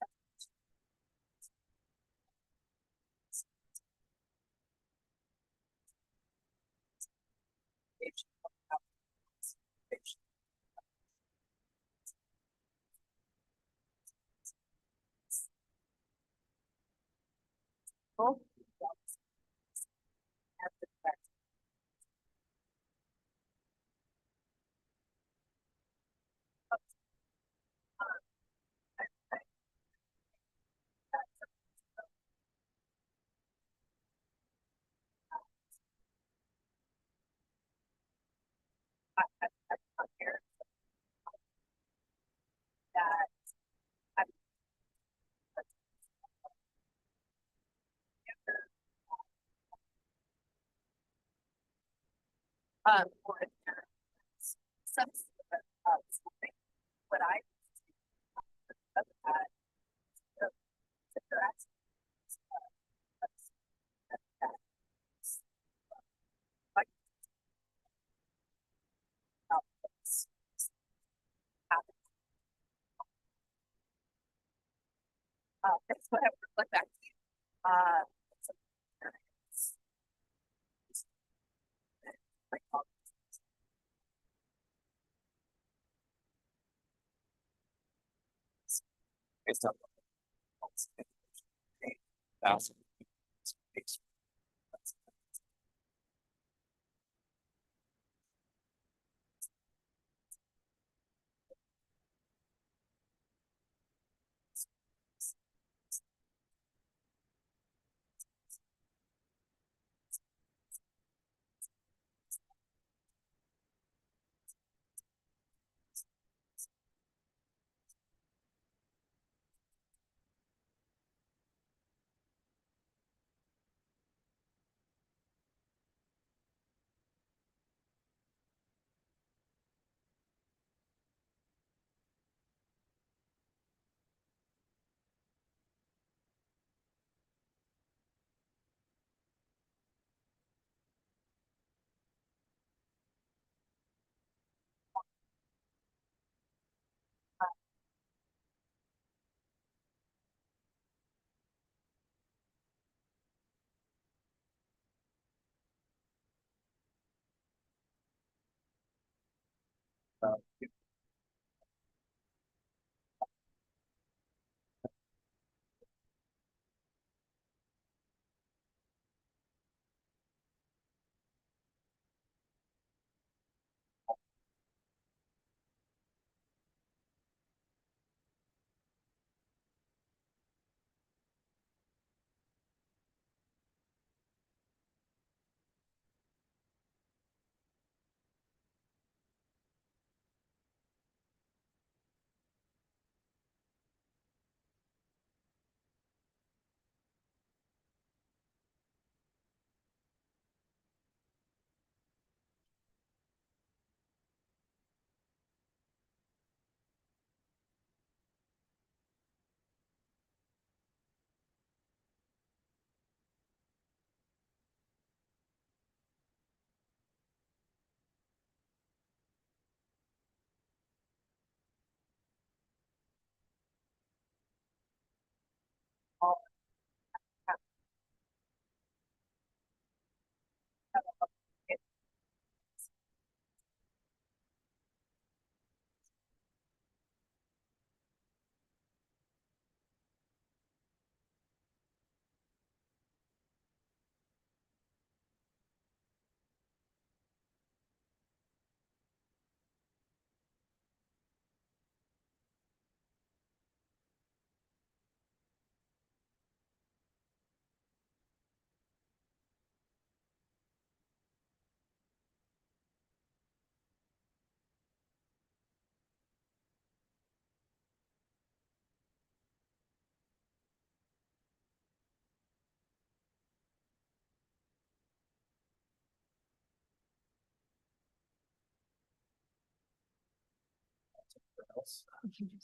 Both have the fact. Here that for some something what I that's what I would look back to. Based on. Thousand.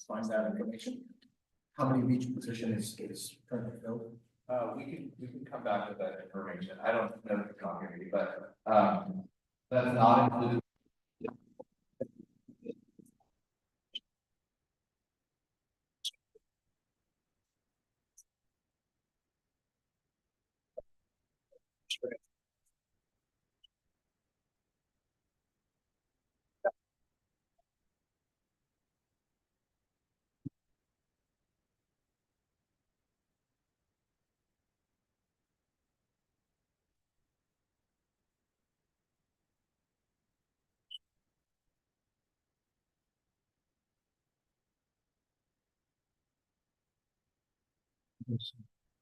Find that information. How many of each position is currently filled? We can come back with that information. I don't know the community, but, that's not included.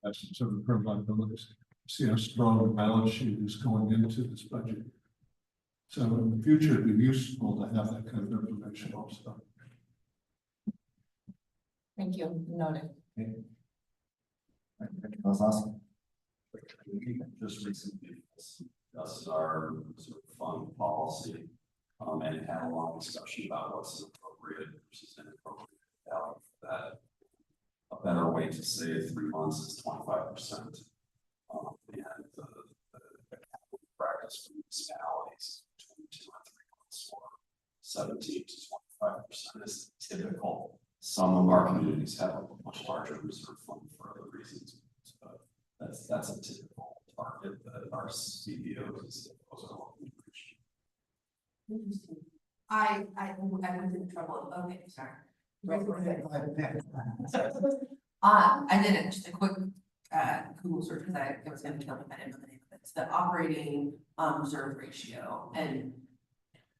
That's sort of current liabilities. See how strong the balance sheet is going into this budget. So in the future, it'd be useful to have that kind of information also. Thank you. Noted. Just recently discussed our sort of fund policy, and had a long discussion about what's appropriate versus inappropriate value for that. A better way to say 3 months is 25%. And the capital practice for municipalities between 2 and 3 months, or 17 to 25% is typical. Some of our communities have a much larger reserve fund for other reasons. But that's a typical target that our CBOs and CFOs are looking to reach. Interesting. I was in trouble. Okay, sorry. I did it, just a quick Google search because I was gonna kill me if I didn't know the name of it. It's the operating reserve ratio. And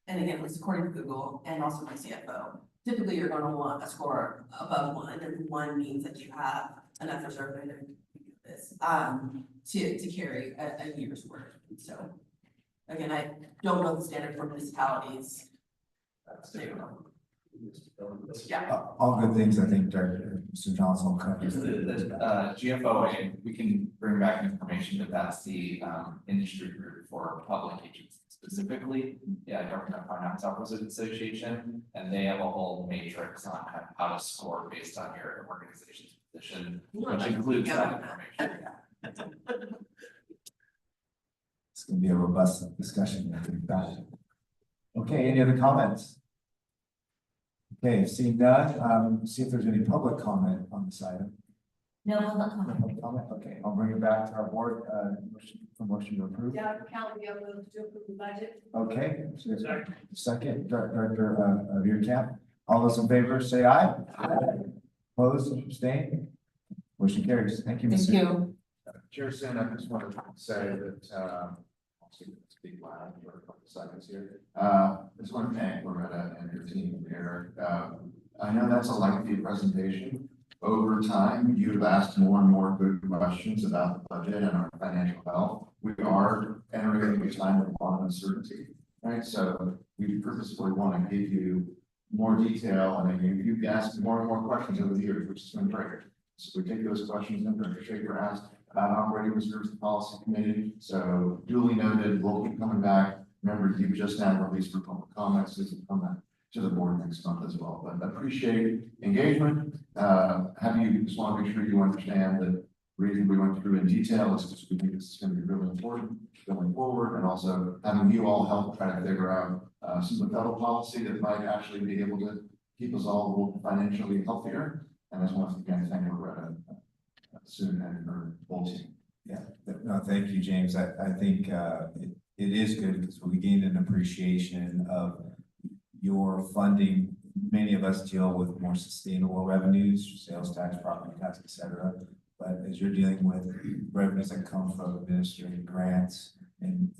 again, at least according to Google and also my CFO, typically you're gonna want a score above 1, and 1 means that you have enough reserve and this to carry a year's worth. So again, I don't know the standard for municipalities. Yeah. All good things, I think, Mr. Johnson covers. GFOA, we can bring back information, but that's the industry group for public agencies specifically. Yeah, Government Finance Officers Association, and they have a whole matrix on how to score based on your organization's position, which includes that information. It's gonna be a robust discussion, I think. Okay, any other comments? Okay, seeing none, see if there's any public comment on this item. No public comment. No comment? Okay, I'll bring it back to our board, motion to approve. Calvi, I'm going to approve the budget. Okay, so second, Director, Camp. All those in favor, say aye. Opposed, abstain? Motion carries. Thank you, Ms. Sue. Chair Sin, I just want to say that, I'll speak loud for a couple of seconds here. I just want to thank Loretta and her team here. I know that's a lengthy presentation. Over time, you've asked more and more good questions about the budget and our financial health. We are entering a time of a lot of uncertainty, right? So we purposefully want to give you more detail, and then you've asked more and more questions over the years, which has been great. So we take those questions in, Director Schaefer asked about operating reserves, the policy committee. So duly noted, we'll keep coming back. Remember, you just now released for public comments, this will come back to the board next month as well, but appreciate engagement. Just want to make sure you understand that the reason we went through in detail is because we think this is going to be really important going forward, and also having you all help try to figure out some of the federal policy that might actually be able to keep us all financially healthier. And I just want to again thank Loretta soon and her whole team. Yeah, no, thank you, James. I think it is good because we gained an appreciation of your funding. Many of us deal with more sustainable revenues, sales tax, property tax, et cetera. But as you're dealing with revenues that come from administering grants and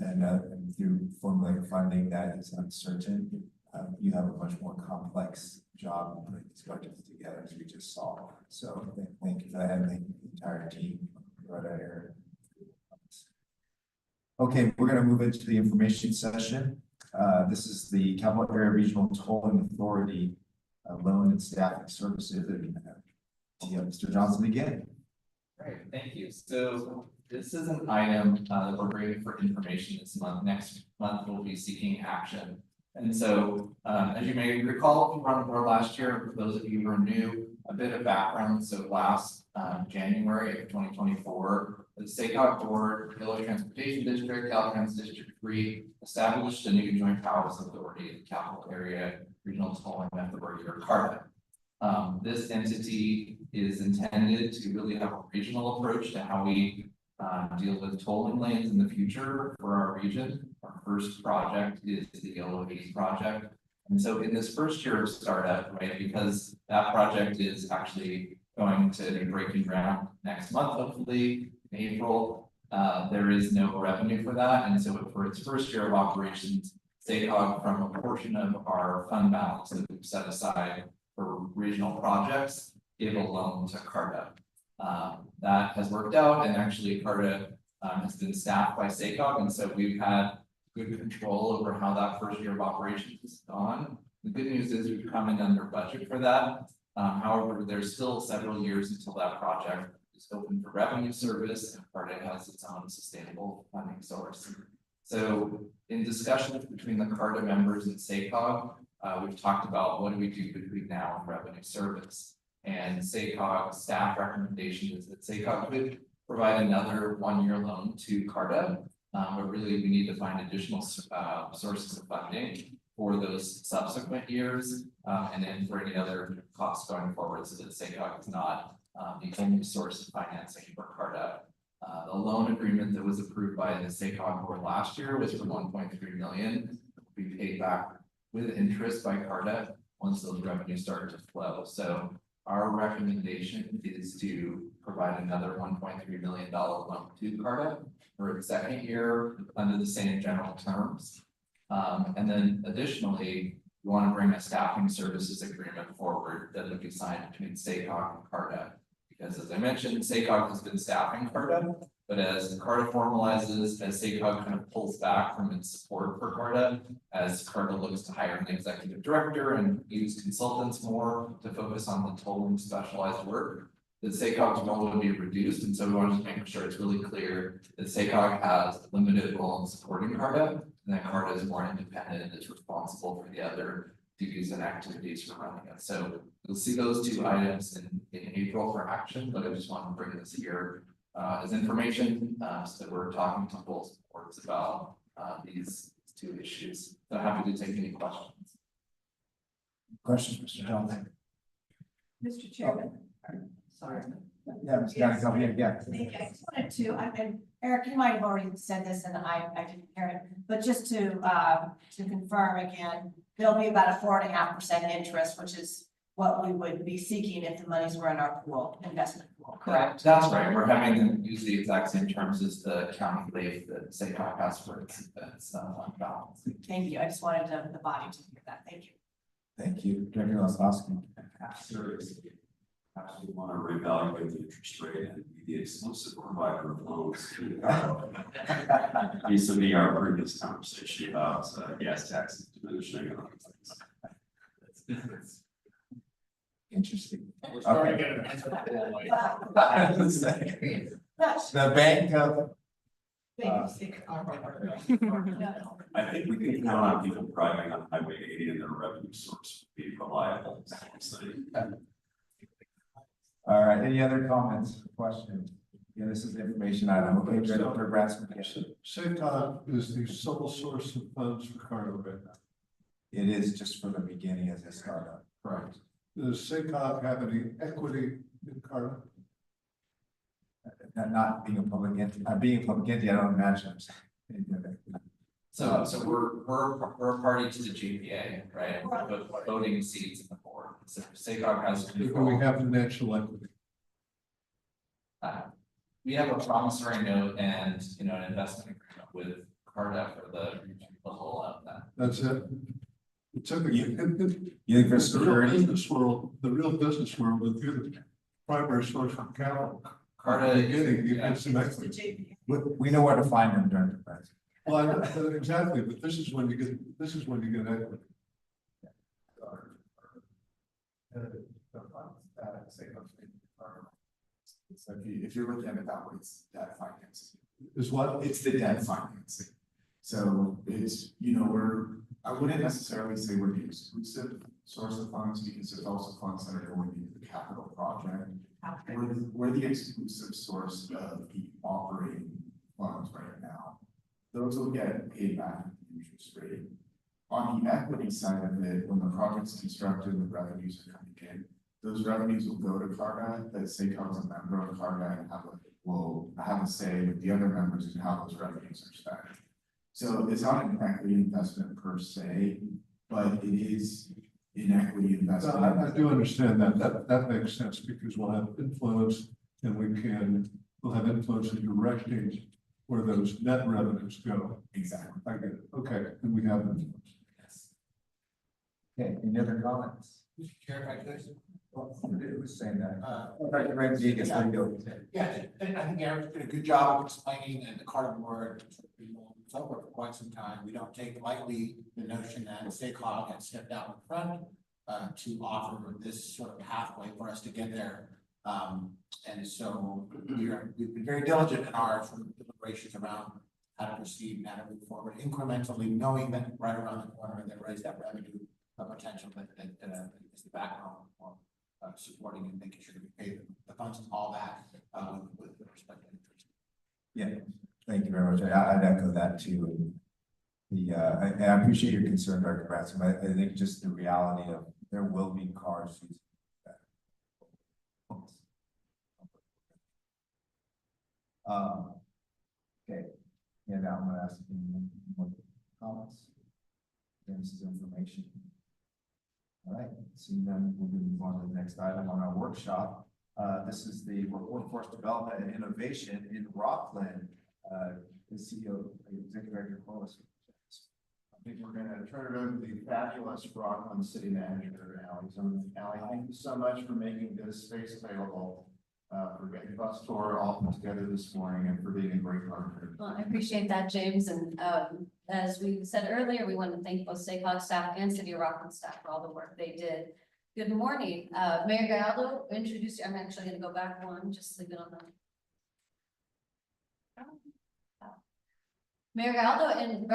through formulating funding that is uncertain, you have a much more complex job of putting these budgets together, as we just saw. So thank you for that, and thank you to the entire team right here. Okay, we're going to move into the information session. This is the Capital Area Regional Tolling Authority Loan and Staffing Services. Mr. Johnson again. Great, thank you. So this is an item that we're bringing for information this month. Next month, we'll be seeking action. And so, as you may recall, we run board last year. For those of you who are new, a bit of background. So last January of 2024, the SACOG Board, Hillary Transportation District, Caltrans District 3 established a new joint powers authority, the Capital Area Regional Tolling Authority, or CARTA. This entity is intended to really have a regional approach to how we deal with tolling lanes in the future for our region. Our first project is the Yellow Haze project. And so in this first year of startup, right, because that project is actually going to be breaking ground next month, hopefully in April, there is no revenue for that. And so for its first year of operations, SACOG, from a portion of our fund balance that we've set aside for regional projects, gave a loan to CARTA. That has worked out, and actually CARTA has been staffed by SACOG, and so we've had good control over how that first year of operations has gone. The good news is we've come in under budget for that. However, there's still several years until that project is open for revenue service, and CARTA has its own sustainable funding source. So in discussions between the CARTA members and SACOG, we've talked about what do we do between now and revenue service. And SACOG staff recommendation is that SACOG could provide another 1-year loan to CARTA, but really we need to find additional sources of funding for those subsequent years, and then for any other costs going forward, so that SACOG is not the only source of financing for CARTA. The loan agreement that was approved by the SACOG board last year was for 1.3 million. We paid back with interest by CARTA once those revenues started to flow. So our recommendation is to provide another $1.3 million loan to CARTA for its second year under the same general terms. And then additionally, we want to bring a staffing services agreement forward that would be signed between SACOG and CARTA. Because as I mentioned, SACOG has been staffing CARTA, but as CARTA formalizes, as SACOG kind of pulls back from its support for CARTA, as CARTA looks to hire an executive director and use consultants more to focus on the tolling specialized work, that SACOG's role would be reduced. And so we want to make sure it's really clear that SACOG has a limited role in supporting CARTA, and that CARTA is more independent and is responsible for the other duties and activities for running it. So you'll see those two items in April for action, but I just want to bring this here as information, so that we're talking to both boards about these two issues. So happy to take any questions. Questions, Mr. Johnson? Mr. Chairman, sorry. Yeah, Ms. Downey, come here, yeah. Thank you. I just wanted to, and Eric, you might have already said this and I didn't hear it, but just to confirm again, there'll be about a 4.5% interest, which is what we would be seeking if the monies were in our pool, investment pool, correct? That's right, we're having them use the exact same terms as the county leaf that SACOG has for its fund balance. Thank you. I just wanted the body to hear that. Thank you. Thank you. Director Lasowski. Absolutely. Absolutely want to reevaluate the interest rate and be the exclusive provider of loans to. Recently, our previous conversation about gas taxes diminishing and other things. Interesting. Well, The bank of. I think we can count on people driving on Highway 80 and their revenue source would be reliable. Is what I'm saying. All right, any other comments, questions? Yeah, this is the information item. Okay, Director Branscombe. SACOG is the sole source of funds for Carter right now. It is just for the beginning as a startup. Correct. Does SACOG have any equity in Carter? Not being a public entity, being a public entity, I don't imagine. So we're a party to the GPA, right? We're voting seats in the board. So SACOG has Do we control. have financial equity? We have a promissory note and, an investment agreement with Carta for the whole of that. That's it. Typically, You think for the real security? business world, if you're the primary source of capital. Carta, Beginning, you yeah. get some equity. We know where to find them, Director Branscombe. Well, exactly, but this is when you get equity. So if you're looking at it that way, it's debt financing. Is what? It's the debt financing. So it's, I wouldn't necessarily say we're the exclusive source of funds because there's also funds that are going into the capital project. We're the exclusive source of the operating funds right now. Those will get paid back at the interest rate. On the equity side of it, when the project's constructed, the revenues are coming in. Those revenues will go to Carta, that SACOG is a member of Carta and will have a say with the other members in how those revenues are spent. So it's not an equity investment per se, but it is an equity So investment. I do understand that makes sense because we'll have influence and we'll have influence in directing where those net revenues go. Exactly. I get it. Okay, and we have influence. Okay, any other comments? Mr. Chair, if I could. Who was saying that? Director Rodriguez, there you go. Yeah, I think Eric's did a good job of explaining and the Carter board has been for quite some time. We don't take lightly the notion that SACOG has stepped out in front to offer this sort of pathway for us to get there. And so we've been very diligent in our sort of deliberations around how to proceed and how to move forward incrementally, knowing that right around the corner there is that revenue potential that is the background for supporting and making sure that we pay the funds and all that with respect to interest. Yeah, thank you very much. I'd echo that too. And I appreciate your concern, Dr. Branscombe. I think just the reality of there will be cars using that. Okay, and now I'm gonna ask you more comments. This is information. All right, seeing none, we'll move on to the next item on our workshop. This is the Workforce Development and Innovation in Rockland. The CEO, Executive Director Wallace. I think we're gonna turn it over to the fabulous Rockland City Manager, Ally Zimmerman. Ally, thank you so much for making this space available, for getting the bus tour all put together this morning and for being a great partner. Well, I appreciate that, James, and as we said earlier, we want to thank both SACOG staff and City of Rockland staff for all the work they did. Good morning, Mayor Gallo, introduce you. I'm actually going to go back one, just leave it on the. Mayor Galdo, and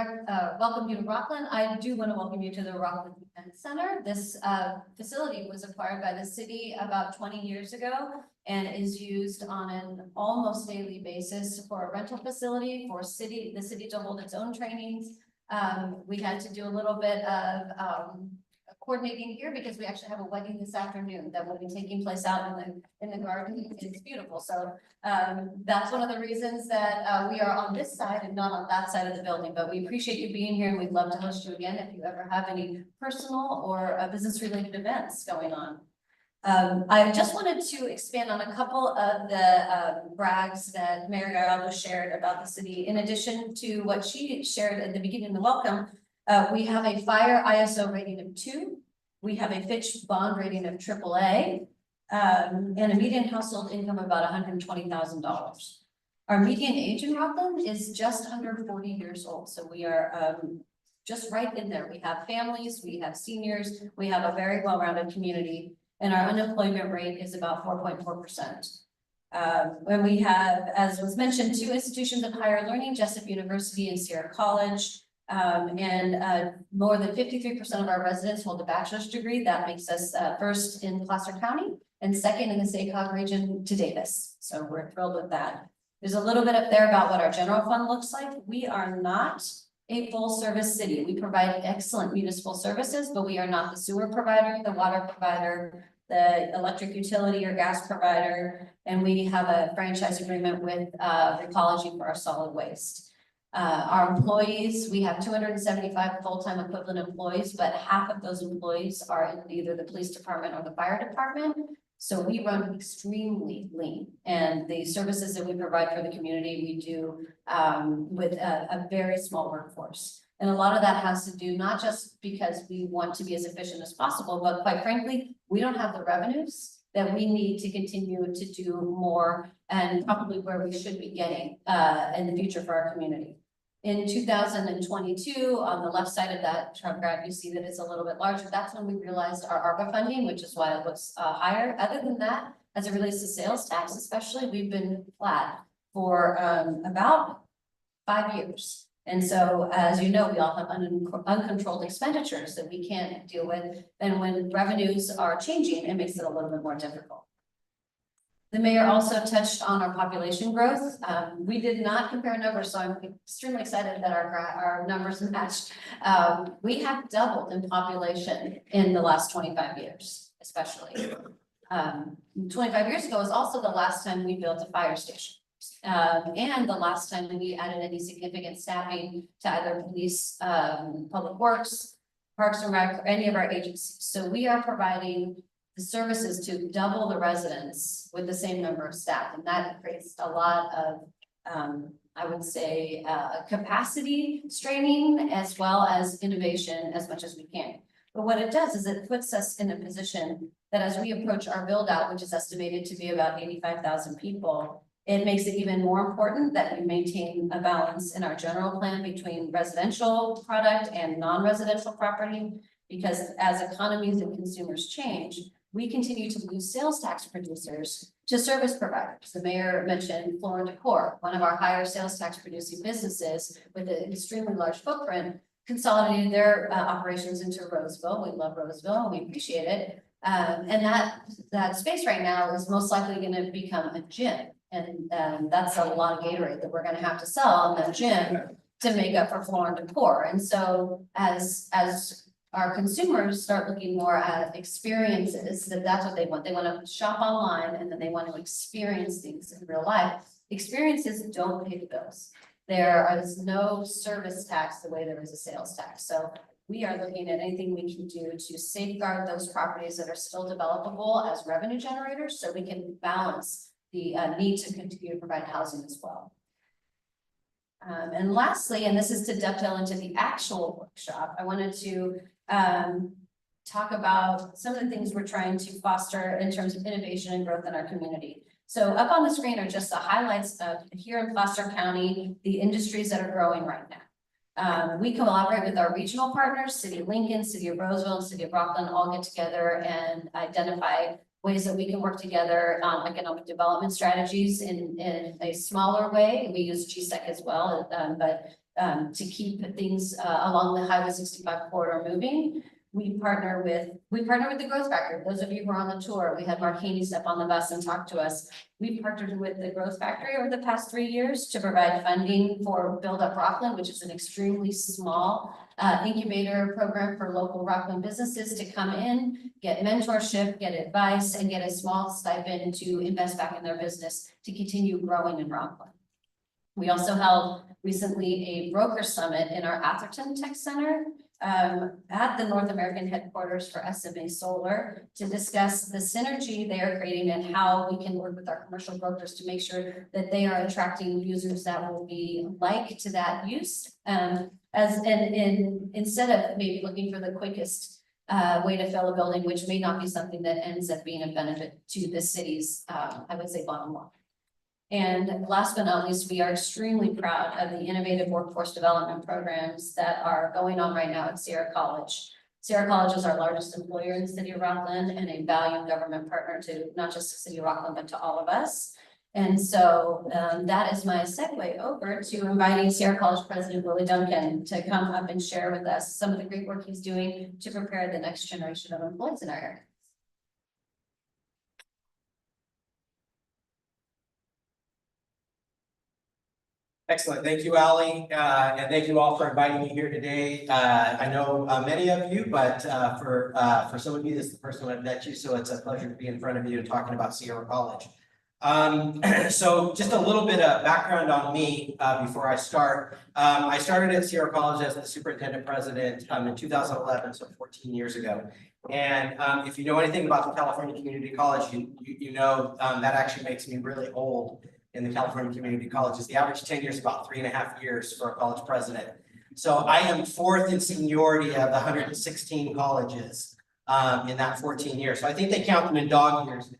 welcome you to Rockland. I do want to welcome you to the Rockland Event Center. This facility was acquired by the city about 20 years ago and is used on an almost daily basis for a rental facility for the city to hold its own trainings. We had to do a little bit of coordinating here because we actually have a wedding this afternoon that will be taking place out in the garden. It's beautiful. So that's one of the reasons that we are on this side and not on that side of the building. But we appreciate you being here and we'd love to host you again if you ever have any personal or business related events going on. I just wanted to expand on a couple of the brags that Mayor Gallardo shared about the city. In addition to what she shared at the beginning of the welcome, we have a fire ISO rating of 2. We have a Fitch bond rating of AAA, and a median household income of about $120,000. Our median age in Rockland is just under 40 years old. So we are just right in there. We have families, we have seniors, we have a very well-rounded community. And our unemployment rate is about 4.4%. When we have, as was mentioned, 2 institutions of higher learning, Jessup University and Sierra College. More than 53% of our residents hold a bachelor's degree. That makes us first in Placer County and second in the SACOG region to Davis. So we're thrilled with that. There's a little bit up there about what our general fund looks like. We are not a full service city. We provide excellent municipal services, but we are not the sewer provider, the water provider, the electric utility or gas provider, and we have a franchise agreement with Ecology for our solid waste. Our employees, we have 275 full-time equivalent employees, but half of those employees are in either the police department or the fire department. So we run extremely lean, and the services that we provide for the community, we do with a very small workforce. And a lot of that has to do not just because we want to be as efficient as possible, but quite frankly, we don't have the revenues that we need to continue to do more and probably where we should be getting in the future for our community. In 2022, on the left side of that chart graph, you see that it's a little bit larger. That's when we realized our ARPA funding, which is why it looks higher. Other than that, as it relates to sales tax, especially, we've been flat for about 5 years. And so, as you know, we all have uncontrolled expenditures that we can't deal with. And when revenues are changing, it makes it a little bit more difficult. The mayor also touched on our population growth. We did not compare numbers, so I'm extremely excited that our numbers matched. We have doubled in population in the last 25 years, especially. 25 years ago was also the last time we built a fire station. And the last time we added any significant staffing to either police, public works, parks and rec, or any of our agencies. So we are providing the services to double the residents with the same number of staff. And that creates a lot of, I would say, capacity straining as well as innovation as much as we can. But what it does is it puts us in a position that as we approach our build out, which is estimated to be about 85,000 people, it makes it even more important that we maintain a balance in our general plan between residential product and non-residential property, because as economies and consumers change, we continue to lose sales tax producers to service providers. The mayor mentioned Floor and Decor, one of our higher sales tax producing businesses with an extremely large footprint, consolidated their operations into Roseville. We love Roseville and we appreciate it. And that space right now is most likely going to become a gym. And that's a lot of Gatorade that we're going to have to sell in that gym to make up for Floor and Decor. And so as our consumers start looking more at experiences, that's what they want. They want to shop online and then they want to experience things in real life. Experiences don't pay the bills. There is no service tax the way there is a sales tax. So we are looking at anything we can do to safeguard those properties that are still developable as revenue generators so we can balance the need to continue to provide housing as well. And lastly, and this is to dovetail into the actual workshop, I wanted to talk about some of the things we're trying to foster in terms of innovation and growth in our community. So up on the screen are just the highlights of here in Placer County, the industries that are growing right now. We collaborate with our regional partners, City of Lincoln, City of Roseville, and City of Rockland, all get together and identify ways that we can work together on economic development strategies in a smaller way. We use GSEC as well, but to keep things along the Highway 65 corridor moving. we partner with the Growth Factor. Those of you who are on the tour, we had Mark Haney step on the bus and talk to us. We've partnered with the Growth Factory over the past 3 years to provide funding for Build Up Rockland, which is an extremely small incubator program for local Rockland businesses to come in, get mentorship, get advice, and get a small stipend to invest back in their business to continue growing in Rockland. We also held recently a broker summit in our Atherton Tech Center at the North American headquarters for SMA Solar to discuss the synergy they are creating and how we can work with our commercial brokers to make sure that they are attracting users that will be like to that use. Instead of maybe looking for the quickest way to fill a building, which may not be something that ends up being a benefit to the city's, I would say, bottom line. And last but not least, we are extremely proud of the innovative workforce development programs that are going on right now at Sierra College. Sierra College is our largest employer in the city of Rockland and a valued government partner to not just the city of Rockland, but to all of us. And so that is my segue over to inviting Sierra College President Willie Duncan to come up and share with us some of the great work he's doing to prepare the next generation of employees in our area. Excellent. Thank you, Allie. And thank you all for inviting me here today. I know many of you, but for some of you, this is the first time I've met you, so it's a pleasure to be in front of you and talking about Sierra College. So just a little bit of background on me before I start. I started at Sierra College as the superintendent president in 2011, so 14 years ago. And if you know anything about the California Community College, you know that actually makes me really old in the California Community Colleges. The average tenure is about 3.5 years for a college president. So I am fourth in seniority of the 116 colleges in that 14 years. So I think they count them in dog years.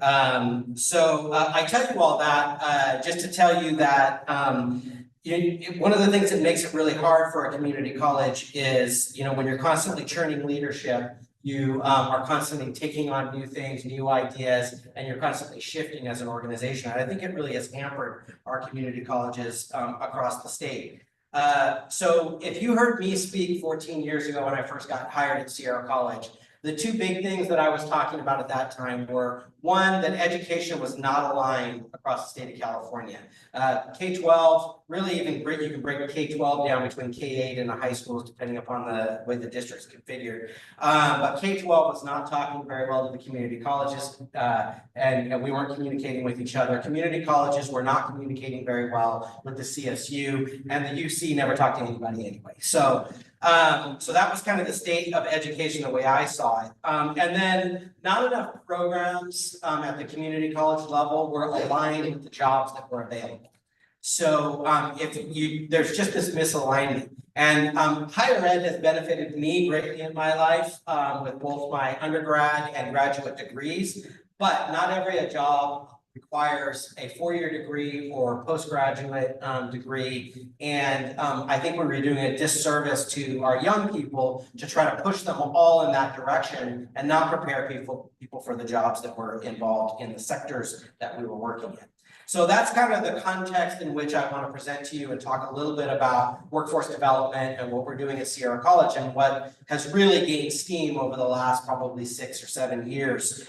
I tell you all that just to tell you that one of the things that makes it really hard for a community college is, when you're constantly churning leadership, you are constantly taking on new things, new ideas, and you're constantly shifting as an organization. And I think it really has hampered our community colleges across the state. So if you heard me speak 14 years ago when I first got hired at Sierra College, the two big things that I was talking about at that time were, one, that education was not aligned across the state of California. K-12, really you can break K-12 down between K-8 and the high schools, depending upon the way the district's configured. But K-12 was not talking very well to the community colleges, and we weren't communicating with each other. Community colleges were not communicating very well with the CSU, and the UC never talked to anybody anyway. So that was kind of the state of education the way I saw it. And then not enough programs at the community college level were aligned with the jobs that were available. So there's just this misalignment. And higher ed has benefited me greatly in my life with both my undergrad and graduate degrees, but not every job requires a 4-year degree or postgraduate degree. And I think we were doing a disservice to our young people to try to push them all in that direction and not prepare people for the jobs that were involved in the sectors that we were working in. So that's kind of the context in which I want to present to you and talk a little bit about workforce development and what we're doing at Sierra College and what has really gained steam over the last probably 6 or 7 years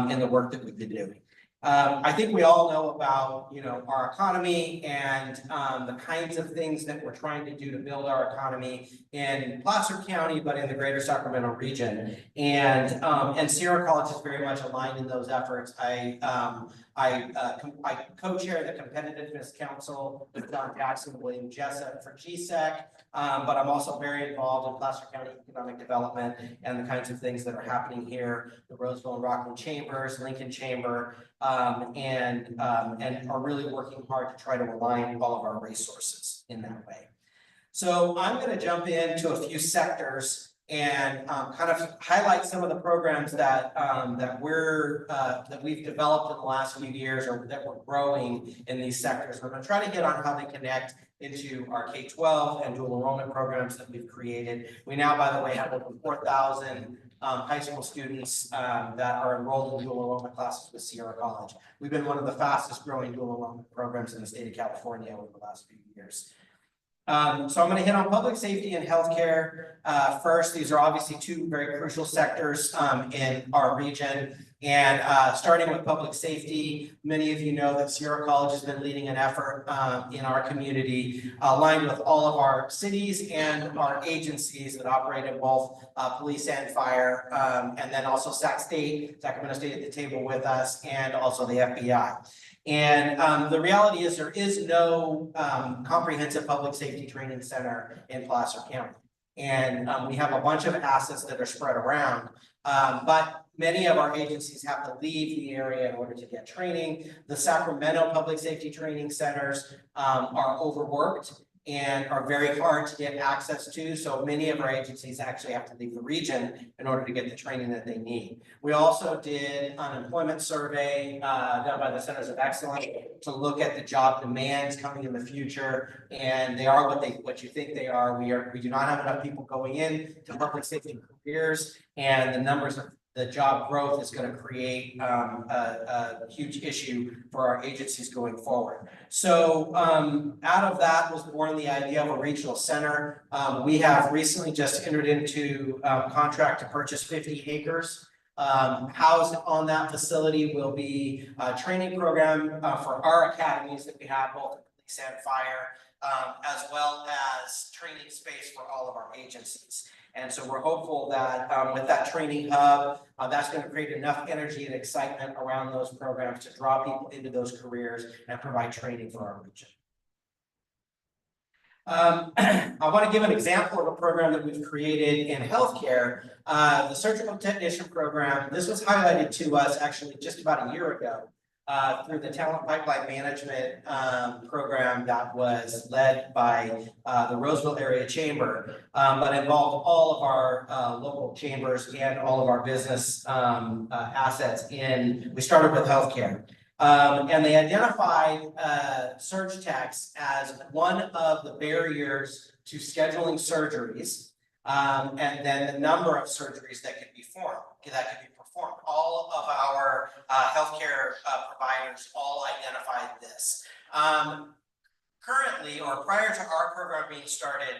in the work that we've been doing. I think we all know about, our economy and the kinds of things that we're trying to do to build our economy in Placer County, but in the greater Sacramento region. And Sierra College is very much aligned in those efforts. I co-chair the Competitiveness Council with Don Jackson and William Jessup for GSEC, but I'm also very involved in Placer County economic development and the kinds of things that are happening here, the Roseville and Rockland Chambers, Lincoln Chamber, and are really working hard to try to align all of our resources in that way. So I'm going to jump into a few sectors and kind of highlight some of the programs that we've developed in the last few years or that we're growing in these sectors. We're going to try to get on how they connect into our K-12 and dual enrollment programs that we've created. We now, by the way, have over 4,000 high school students that are enrolled in dual enrollment classes with Sierra College. We've been one of the fastest growing dual enrollment programs in the state of California over the last few years. So I'm going to hit on public safety and healthcare first. These are obviously two very crucial sectors in our region. And starting with public safety, many of you know that Sierra College has been leading an effort in our community, aligned with all of our cities and our agencies that operate in both police and fire, and then also Sacramento State at the table with us, and also the FBI. And the reality is there is no comprehensive public safety training center in Placer County. And we have a bunch of assets that are spread around, but many of our agencies have to leave the area in order to get training. The Sacramento Public Safety Training Centers are overworked and are very hard to get access to. So many of our agencies actually have to leave the region in order to get the training that they need. We also did an employment survey done by the Centers of Excellence to look at the job demands coming in the future. And they are what you think they are. We do not have enough people going in to public safety careers, and the numbers of the job growth is going to create a huge issue for our agencies going forward. So out of that was born the idea of a regional center. We have recently just entered into a contract to purchase 50 acres. Housed on that facility will be a training program for our academies that we have, both police and fire, as well as training space for all of our agencies. And so we're hopeful that with that training hub, that's going to create enough energy and excitement around those programs to draw people into those careers and provide training for our region. I want to give an example of a program that we've created in healthcare, the surgical technician program. This was highlighted to us actually just about a year ago through the talent pipeline management program that was led by the Roseville Area Chamber, but involved all of our local chambers and all of our business assets we started with healthcare. And they identified surge techs as one of the barriers to scheduling surgeries, and then the number of surgeries that could be performed. All of our healthcare providers all identified this. Currently, or prior to our program being started,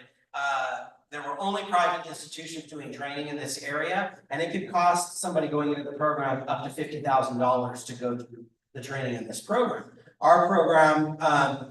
there were only private institutions doing training in this area, and it could cost somebody going into the program up to $50,000 to go through the training in this program. Our program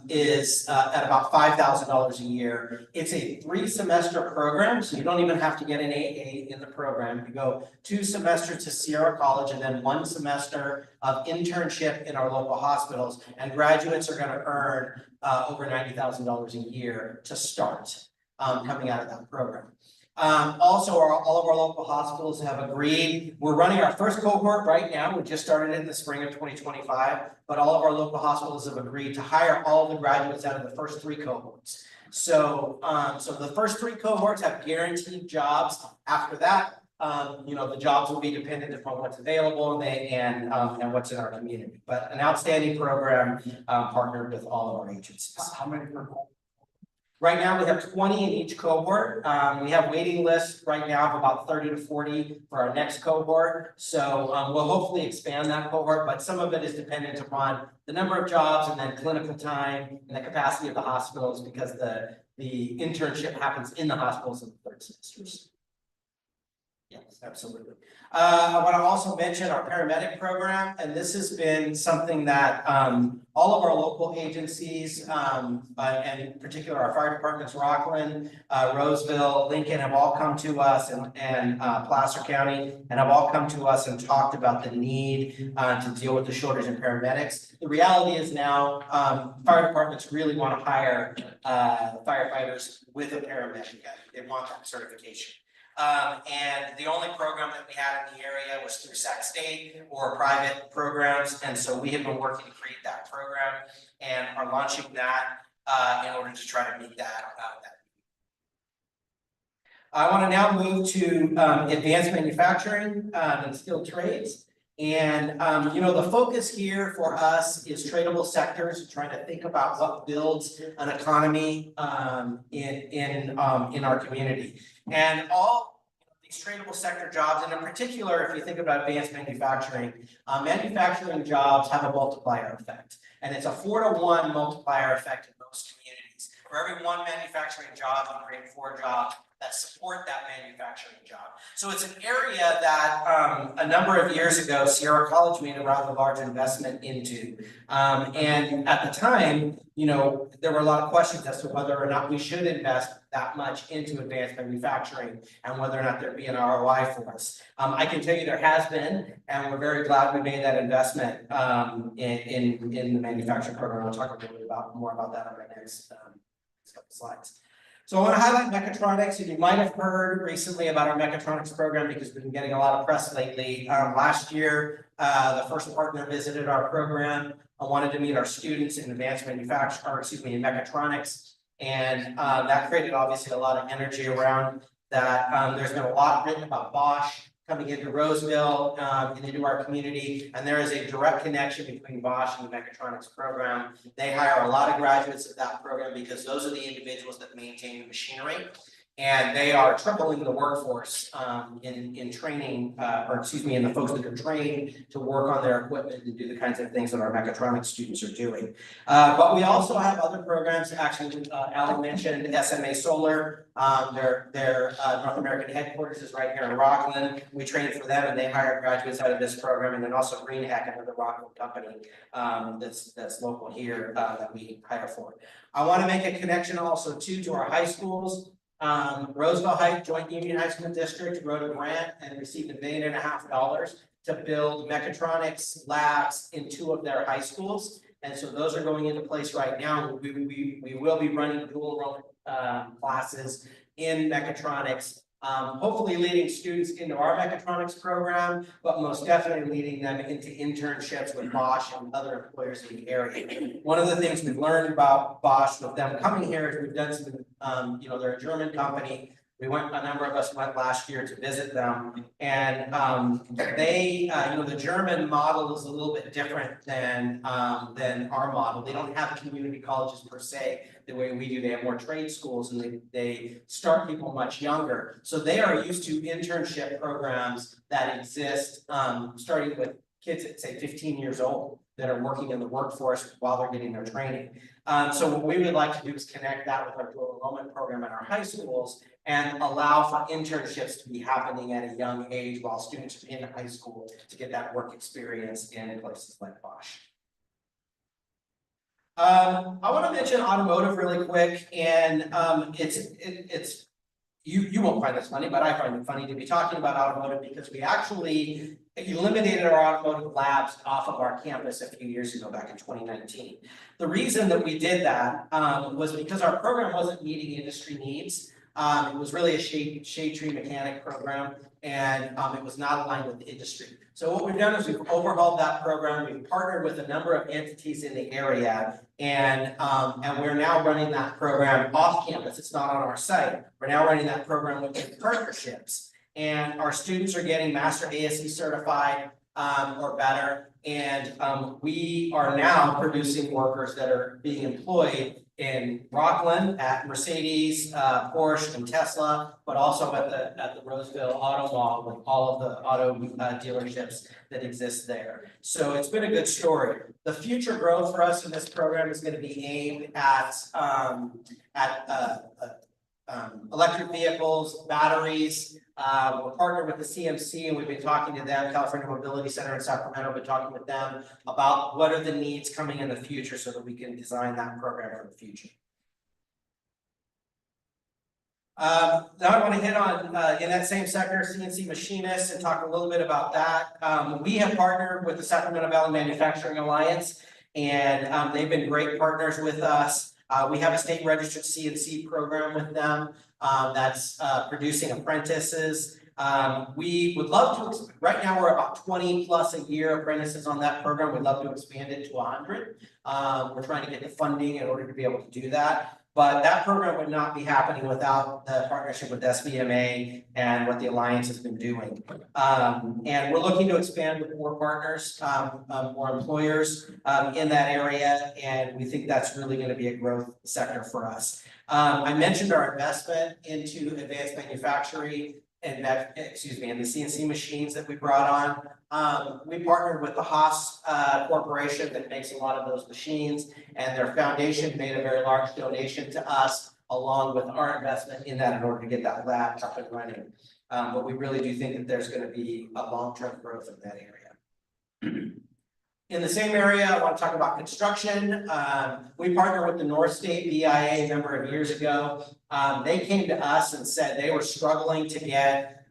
is at about $5,000 a year. It's a 3-semester program, so you don't even have to get an AA in the program. You go 2 semesters to Sierra College and then 1 semester of internship in our local hospitals, and graduates are going to earn over $90,000 a year to start coming out of that program. Also, all of our local hospitals have agreed. We're running our first cohort right now. We just started in the spring of 2025, but all of our local hospitals have agreed to hire all the graduates out of the first 3 cohorts. So, the first 3 cohorts have guaranteed jobs. After that, the jobs will be dependent upon what's available and what's in our community. But an outstanding program partnered with all of our agencies. How many per cohort? Right now, we have 20 in each cohort. We have waiting lists right now of about 30 to 40 for our next cohort. So we'll hopefully expand that cohort, but some of it is dependent upon the number of jobs and then clinical time and the capacity of the hospitals, because the internship happens in the hospitals in the 3rd semesters. Yes, absolutely. I want to also mention our paramedic program, and this has been something that all of our local agencies, and in particular our fire departments, Rockland, Roseville, Lincoln, have all come to us, and Placer County, and have all come to us and talked about the need to deal with the shortage in paramedics. The reality is now fire departments really want to hire firefighters with a paramedic. They want that certification. And the only program that we had in the area was through Sac State or private programs. And so we have been working to create that program and are launching that in order to try to meet that. I want to now move to advanced manufacturing and skilled trades. And, the focus here for us is tradable sectors, trying to think about what builds an economy in our community. And all these tradable sector jobs, and in particular, if you think about advanced manufacturing, manufacturing jobs have a multiplier effect. And it's a 4-to-1 multiplier effect in most communities. For every one manufacturing job, you create 4 jobs that support that manufacturing job. So it's an area that a number of years ago, Sierra College made a rather large investment into. And at the time, you know, there were a lot of questions as to whether or not we should invest that much into advanced manufacturing and whether or not there'd be an ROI for us. I can tell you there has been, and we're very glad we made that investment in the manufacturing program. I'll talk a little bit more about that on my next couple slides. So I want to highlight mechatronics, and you might have heard recently about our mechatronics program because we've been getting a lot of press lately. Last year, the first partner visited our program. I wanted to meet our students in advanced manufacturing, or excuse me, in mechatronics. And that created obviously a lot of energy around that. There's been a lot written about Bosch coming into Roseville and into our community. And there is a direct connection between Bosch and the mechatronics program. They hire a lot of graduates of that program because those are the individuals that maintain the machinery. And they are tripling the workforce in training, or excuse me, in the folks that are trained to work on their equipment and do the kinds of things that our mechatronics students are doing. But we also have other programs. Actually, Alan mentioned SMA Solar. Their North American headquarters is right here in Rockland. We train for them, and they hire graduates out of this program. And then also GreenHack, another Rockland company that's local here that we hire for. I want to make a connection also too to our high schools. Roseville Heights Joint Union High School District wrote a grant and received $1.5 million to build mechatronics labs in 2 of their high schools. And so those are going into place right now. We will be running dual enrollment classes in mechatronics, hopefully leading students into our mechatronics program, but most definitely leading them into internships with Bosch and other employers in the area. One of the things we've learned about Bosch with them coming here is we've done some, you know, they're a German company. A number of us went last year to visit them, and they, you know, the German model is a little bit different than our model. They don't have community colleges per se the way we do. They have more trade schools, and they start people much younger. So they are used to internship programs that exist, starting with kids at say 15 years old that are working in the workforce while they're getting their training. So what we would like to do is connect that with our dual enrollment program in our high schools and allow for internships to be happening at a young age while students are in high school to get that work experience in places like Bosch. I want to mention automotive really quick, and you won't find this funny, but I find it funny to be talking about automotive because we actually eliminated our automotive labs off of our campus a few years ago, back in 2019. The reason that we did that was because our program wasn't meeting industry needs. It was really a shade tree mechanic program, and it was not aligned with the industry. So what we've done is we've overhauled that program. We've partnered with a number of entities in the area, and we're now running that program off campus. It's not on our site. We're now running that program with partnerships, and our students are getting Master ASE certified or better. And we are now producing workers that are being employed in Rockland at Mercedes, Porsche, and Tesla, but also at the Roseville Auto Mall with all of the auto dealerships that exist there. So it's been a good story. The future growth for us in this program is going to be aimed at electric vehicles, batteries. We're partnered with the CMC, and we've been talking to them, California Mobility Center in Sacramento, been talking with them about what are the needs coming in the future so that we can design that program for the future. Now I want to hit on, in that same sector, CNC machinists, and talk a little bit about that. We have partnered with the Sacramento Valley Manufacturing Alliance, and they've been great partners with us. We have a state registered CNC program with them that's producing apprentices. We would love to, right now we're about 20 plus a year apprentices on that program. We'd love to expand it to 100. We're trying to get the funding in order to be able to do that. But that program would not be happening without the partnership with SVMA and what the Alliance has been doing. And we're looking to expand with more partners, more employers in that area. And we think that's really going to be a growth sector for us. I mentioned our investment into advanced manufacturing and that, excuse me, and the CNC machines that we brought on. We partnered with the Haas Corporation that makes a lot of those machines, and their foundation made a very large donation to us, along with our investment in that in order to get that lab up and running. But we really do think that there's going to be a long-term growth in that area. In the same area, I want to talk about construction. We partnered with the North State BIA a number of years ago. They came to us and said they were struggling to get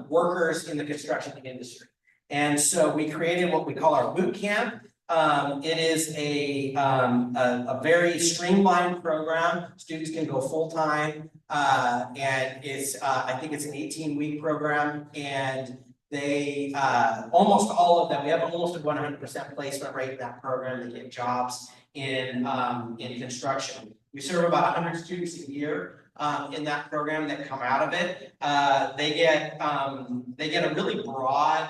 workers in the construction industry. And so we created what we call our boot camp. It is a very streamlined program. Students can go full-time, and it's I think it's an 18-week program, and they almost all of them, we have almost a 100% placement rate in that program. They get jobs in construction. We serve about 100 students a year in that program that come out of it. They get a really broad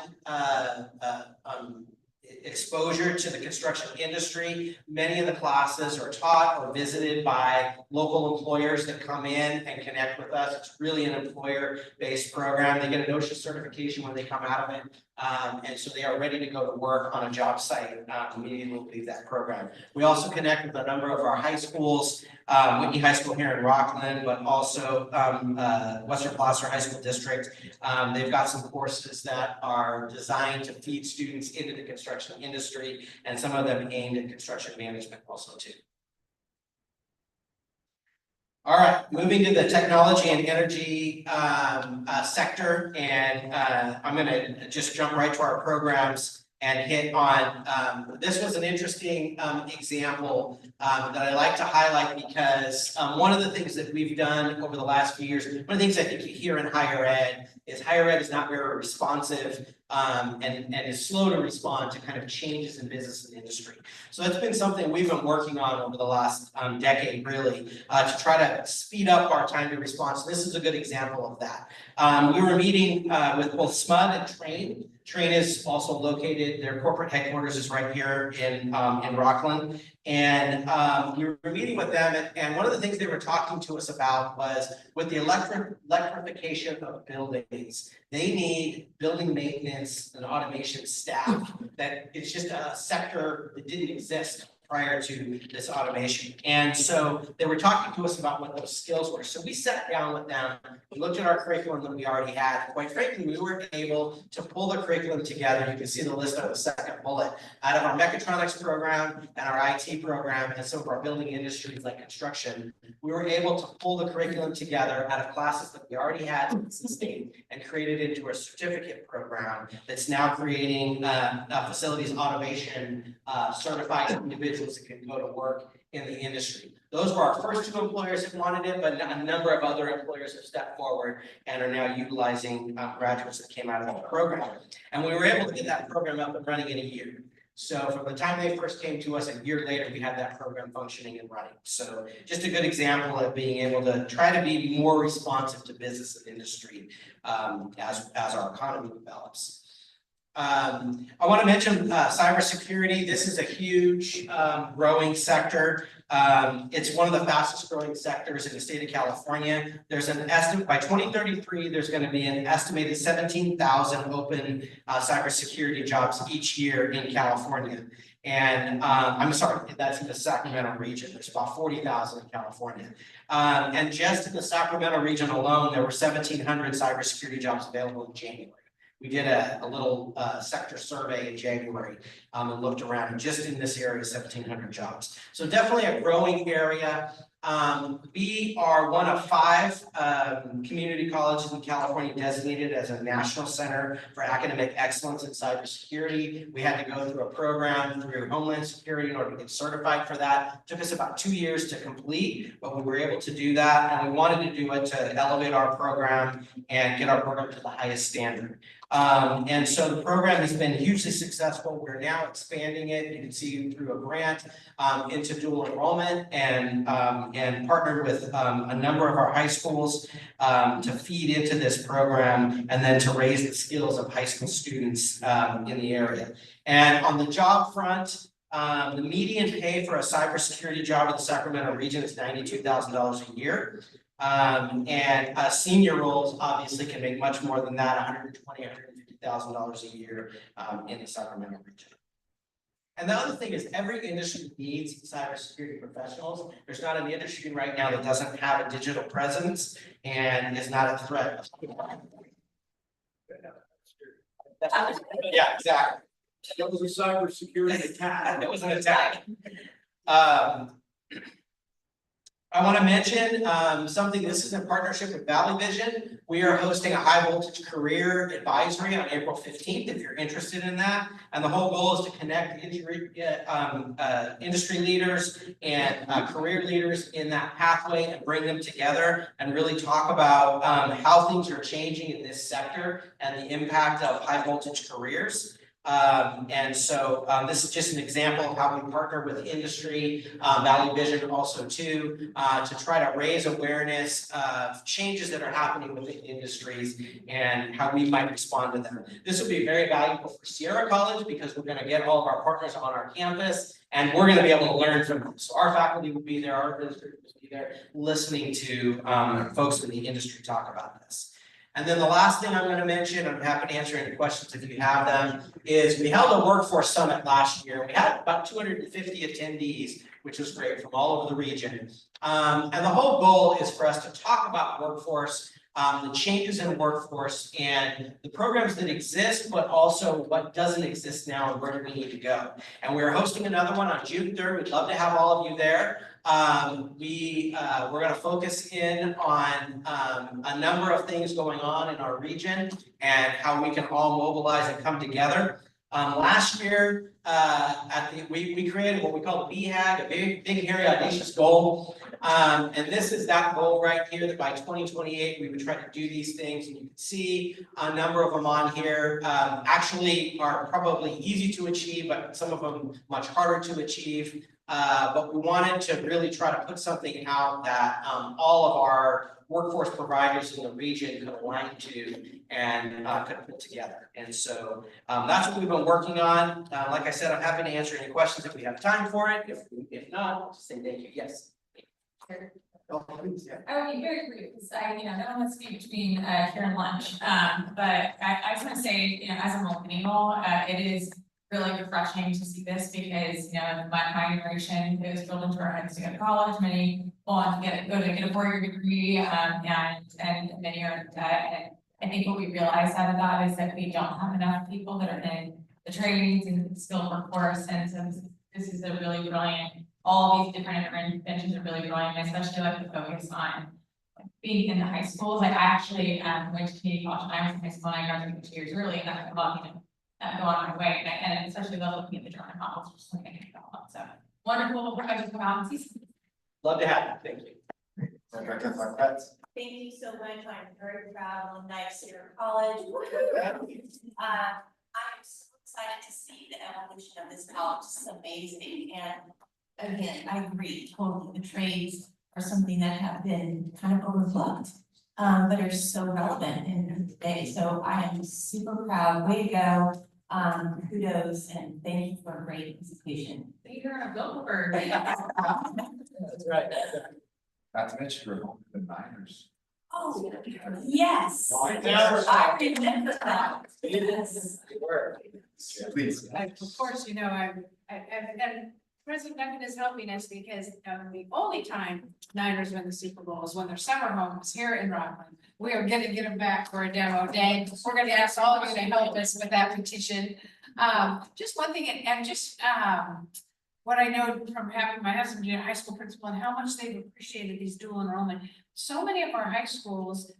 exposure to the construction industry. Many of the classes are taught or visited by local employers that come in and connect with us. It's really an employer-based program. They get a NOSHA certification when they come out of it. And so they are ready to go to work on a job site immediately leave that program. We also connect with a number of our high schools, Whitney High School here in Rockland, but also Western Placer High School District. They've got some courses that are designed to feed students into the construction industry, and some of them aimed at construction management also too. All right, moving to the technology and energy sector, and I'm going to just jump right to our programs and hit on, this was an interesting example that I like to highlight because one of the things that we've done over the last few years, one of the things I think you hear in higher ed is not very responsive and is slow to respond to kind of changes in business and industry. So that's been something we've been working on over the last decade, really, to try to speed up our time to response. This is a good example of that. We were meeting with both SMUD and Train. Train is also located, their corporate headquarters is right here in Rockland. And we were meeting with them, and one of the things they were talking to us about was with the electrification of buildings, they need building maintenance and automation staff. That it's just a sector that didn't exist prior to this automation. And so they were talking to us about what those skills were. So we sat down with them, we looked at our curriculum that we already had. Quite frankly, we were able to pull the curriculum together. You can see the list on the second bullet out of our mechatronics program and our IT program and some of our building industries like construction. We were able to pull the curriculum together out of classes that we already had in the state and create it into a certificate program that's now creating facilities automation certified individuals that can go to work in the industry. Those were our first two employers that wanted it, but a number of other employers have stepped forward and are now utilizing graduates that came out of the program. And we were able to get that program up and running in a year. So from the time they first came to us, a year later, we had that program functioning and running. So just a good example of being able to try to be more responsive to business and industry as our economy develops. I want to mention cybersecurity. This is a huge growing sector. It's one of the fastest growing sectors in the state of California. There's an estimate by 2033, there's going to be an estimated 17,000 open cybersecurity jobs each year in California. And I'm sorry, that's in the Sacramento region. There's about 40,000 in California. And just in the Sacramento region alone, there were 1,700 cybersecurity jobs available in January. We did a little sector survey in January and looked around, and just in this area, 1,700 jobs. So definitely a growing area. We are one of 5 community colleges in California designated as a National Center for Academic Excellence in Cybersecurity. We had to go through a program through Homeland Security in order to get certified for that. It took us about 2 years to complete, but we were able to do that, and we wanted to do it to elevate our program and get our program to the highest standard. And so the program has been hugely successful. We're now expanding it. You can see through a grant into dual enrollment and partnered with a number of our high schools to feed into this program and then to raise the skills of high school students in the area. And on the job front, the median pay for a cybersecurity job in the Sacramento region is $92,000 a year. And senior roles obviously can make much more than that, $120,000, $150,000 a year in the Sacramento region. And the other thing is every industry needs cybersecurity professionals. There's not an industry right now that doesn't have a digital presence and is not a threat. Yeah, exactly. That was a cybersecurity attack. It was an attack. I want to mention something. This is in partnership with Valley Vision. We are hosting a high voltage career advisory on April 15th if you're interested in that. And the whole goal is to connect industry leaders and career leaders in that pathway and bring them together and really talk about how things are changing in this sector and the impact of high voltage careers. And so this is just an example of how we partner with industry, Valley Vision also too, to try to raise awareness of changes that are happening within industries and how we might respond to them. This will be very valuable for Sierra College because we're going to get all of our partners on our campus and we're going to be able to learn from them. So our faculty will be there, our administrators will be there listening to folks in the industry talk about this. And then the last thing I'm going to mention, I'm happy to answer any questions if you have them, is we held a workforce summit last year. We had about 250 attendees, which was great from all over the region. And the whole goal is for us to talk about workforce, the changes in workforce and the programs that exist, but also what doesn't exist now and where do we need to go. And we're hosting another one on June 3rd. We'd love to have all of you there. We're going to focus in on a number of things going on in our region and how we can all mobilize and come together. Last year, we created what we call BHAG, a big, hairy, audacious goal. And this is that goal right here that by 2028, we would try to do these things. And you can see a number of them on here actually are probably easy to achieve, but some of them much harder to achieve. But we wanted to really try to put something out that all of our workforce providers in the region could align to and could put together. And so that's what we've been working on. Like I said, I'm happy to answer any questions if we have time for it. If not, I'll just say thank you. Yes. I would be very brief because I don't want to speak between here and lunch. But I just want to say, as a millennial, it is really refreshing to see this because, my generation, it was drilled into our heads to go to college. Many want to go to get a 4-year degree, and many are in debt. And I think what we realize out of that is that we don't have enough people that are in the trades and the skilled workforce. And so this is a really brilliant, all these different interventions are really brilliant, especially like the focus on being in the high schools. Like I actually went to community college when I was in high school and I graduated 2 years early, and I'm lucky to go on my way. And especially looking at the German models, which is something I can develop. So wonderful project come out and see. Love to have you. Thank you. Thank you so much. I'm very proud alumni of Sierra College. I'm so excited to see the evolution of this college. It's amazing. And again, I agree totally. The trades are something that have been kind of overlooked, but are so relevant in today. So I am super proud. Way to go. Kudos and thank you for a great presentation. You're a Gilbert. That's right. Not to mention you're home to the Niners. Oh, yes. I remember that. Please. Of course, and President Duncan is helping us because the only time Niners win the Super Bowl is when their summer home is here in Rockland. We are going to get them back for a demo day. We're going to ask all of you to help us with that petition. Just one thing, and just what I know from having my husband being a high school principal and how much they've appreciated these dual enrollment. So many of our high schools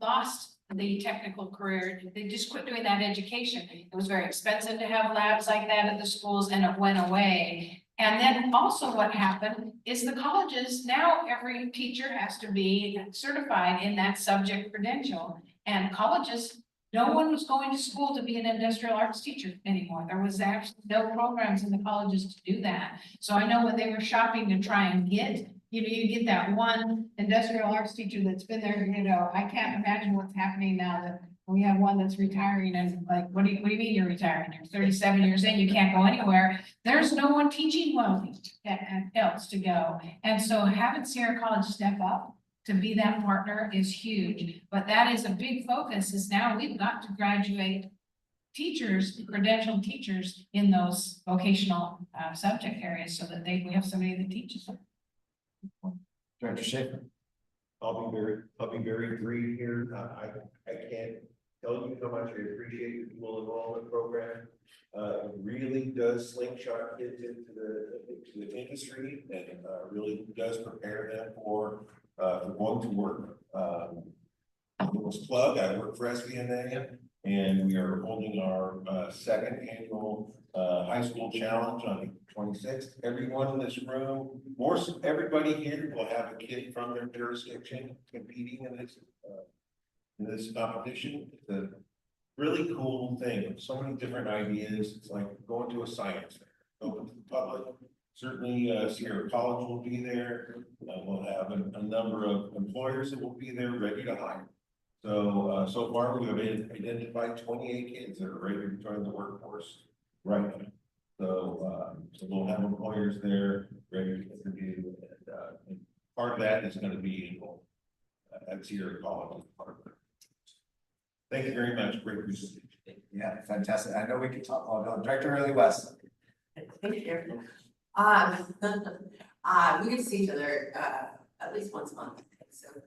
lost the technical career. They just quit doing that education. It was very expensive to have labs like that at the schools and it went away. And then also what happened is the colleges, now every teacher has to be certified in that subject credential. And colleges, no one was going to school to be an industrial arts teacher anymore. There was actually no programs in the colleges to do that. So I know when they were shopping to try and get, you get that one industrial arts teacher that's been there, I can't imagine what's happening now that we have one that's retiring and like, what do you mean you're retiring? You're 37 years in, you can't go anywhere. There's no one teaching welding else to go. And so having Sierra College step up to be that partner is huge. But that is a big focus, is now we've got to graduate teachers, credentialed teachers in those vocational subject areas so that we have somebody that teaches them. Director Schaefer. I'll be very brief here. I can't tell you how much I appreciate the dual enrollment program. It really does slingshot kids into the industry and really does prepare them for going to work. Little plug, I work for SVNA, and we are holding our second annual high school challenge on the 26th. Everyone in this room, everybody here will have a kid from their jurisdiction competing in this competition. It's a really cool thing. So many different ideas. It's like going to a science fair, open to the public. Certainly, Sierra College will be there. We'll have a number of employers that will be there ready to hire. So far we have identified 28 kids that are ready to join the workforce right now. So we'll have employers there ready to interview, and part of that is going to be involved at Sierra College. Thank you very much. Great presentation. Yeah, fantastic. I know we can talk all about Director Early West. Thank you. We get to see each other at least once a month.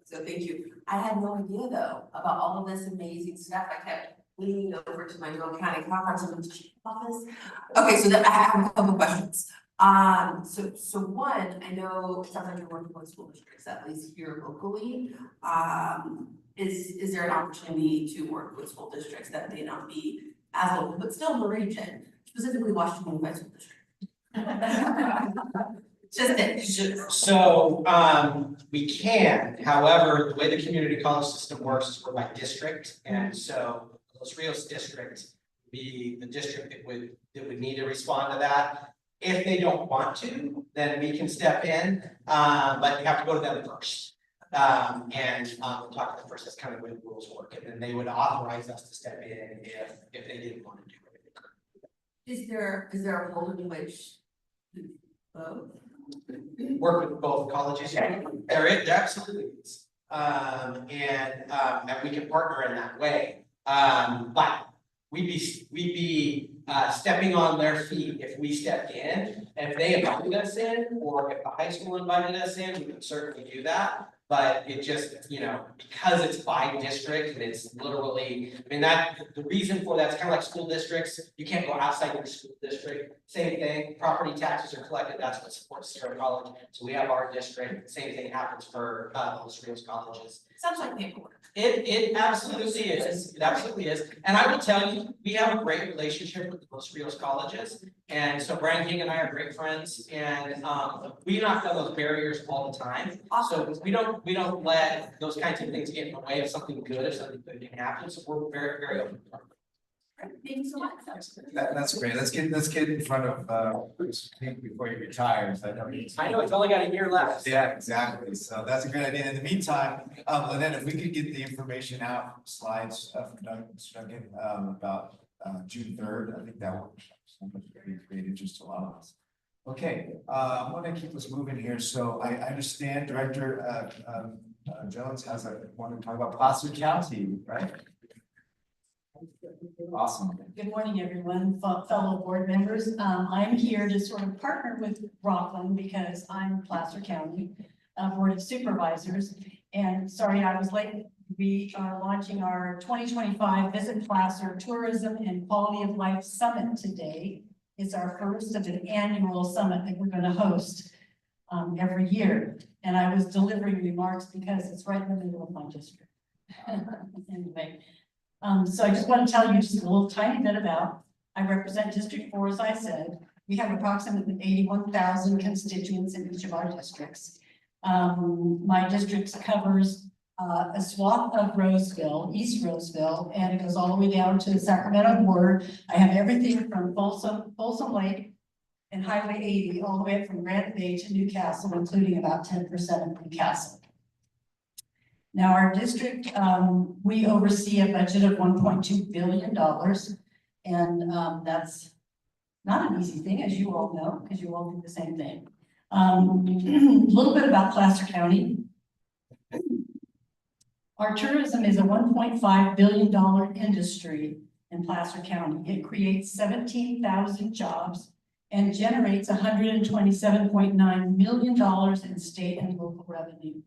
So thank you. I had no idea though about all of this amazing stuff. I kept leaning over to my Joel County Conference office. Okay, so then I have a couple questions. So one, I know it sounds like you're working with school districts, at least here locally. Is there an opportunity to work with school districts that may not be as local, but still in the region, specifically Washington Unified School District? So, we can, however, the way the community college system works is we're by district, and so Los Rios district be the district that would need to respond to that. If they don't want to, then we can step in, but you have to go to them first. We'll talk to them first. That's kind of the way the rules work, and then they would authorize us to step in if they didn't want to do it. Is there a role in which both? Work with both colleges, there absolutely is. And we can partner in that way. But we'd be stepping on their feet if we stepped in, and if they invited us in, or if the high school invited us in, we could certainly do that. But it just, because it's by district and it's literally, the reason for that's kind of like school districts. You can't go outside your school district. Same thing, property taxes are collected. That's what supports Sierra College. So we have our district. Same thing happens for Los Rios colleges. Sounds like paperwork. It absolutely is. It absolutely is. And I will tell you, we have a great relationship with the Los Rios colleges. And so Brian King and I are great friends, and we knock down those barriers all the time. So we don't let those kinds of things get in the way of something good, if something good can happen. So we're very, very open. Thank you so much. That's great. Let's get in front of Bruce before he retires. I know it's only got a year left. Yeah, exactly. So that's a great idea. In the meantime, Lynette, if we could get the information out, slides from Duncan about June 3rd, I think that would create interest to a lot of us. Okay, I want to keep us moving here. So I understand Director Jones want to talk about Placer County, right? Awesome. Good morning, everyone, fellow board members. I'm here to sort of partner with Rockland because I'm Placer County Board of Supervisors. And sorry, I was late. We are launching our 2025 Visit Placer Tourism and Quality of Life Summit today. It's our first of an annual summit that we're going to host every year. And I was delivering remarks because it's right in the middle of my district. Anyway. So I just want to tell you just a little tiny bit about, I represent District 4, as I said. We have approximately 81,000 constituents in each of our districts. My district covers a swath of Roseville, East Roseville, and it goes all the way down to the Sacramento border. I have everything from Folsom Lake and Highway 80, all the way up from Granite Bay to Newcastle, including about 10% of Newcastle. Now, our district, we oversee a budget of $1.2 billion. And that's not an easy thing, as you all know, because you all do the same thing. A little bit about Placer County. Our tourism is a $1.5 billion industry in Placer County. It creates 17,000 jobs and generates $127.9 million in state and local revenue.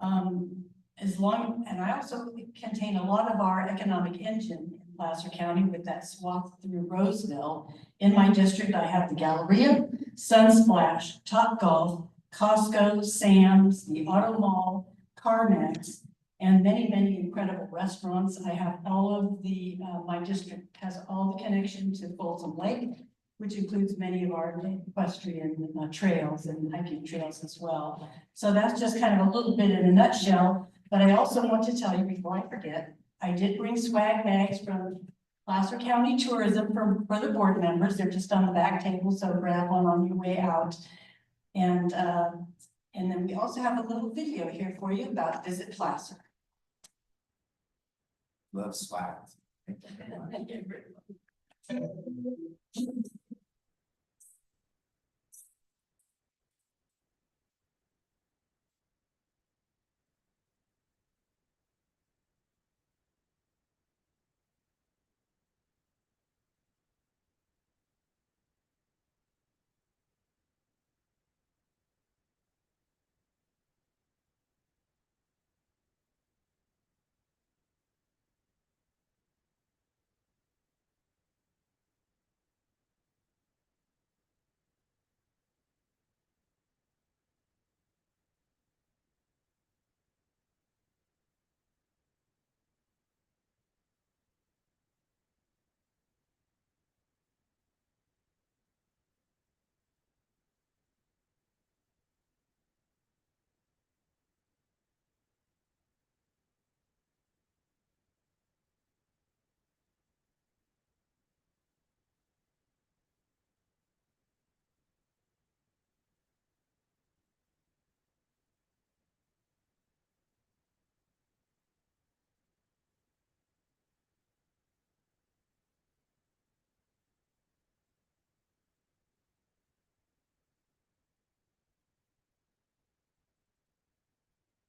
And I also contain a lot of our economic engine in Placer County with that swath through Roseville. In my district, I have the Galleria, Sunsplash, Topgolf, Costco, Sam's, the Auto Mall, CarMax, and many, many incredible restaurants. I have all of the, my district has all the connection to Folsom Lake, which includes many of our equestrian trails and hiking trails as well. So that's just kind of a little bit in a nutshell. But I also want to tell you before I forget, I did bring swag bags from Placer County Tourism for the board members. They're just on the back table, so grab one on your way out. And then we also have a little video here for you about Visit Placer. Love swag. Thank you very much.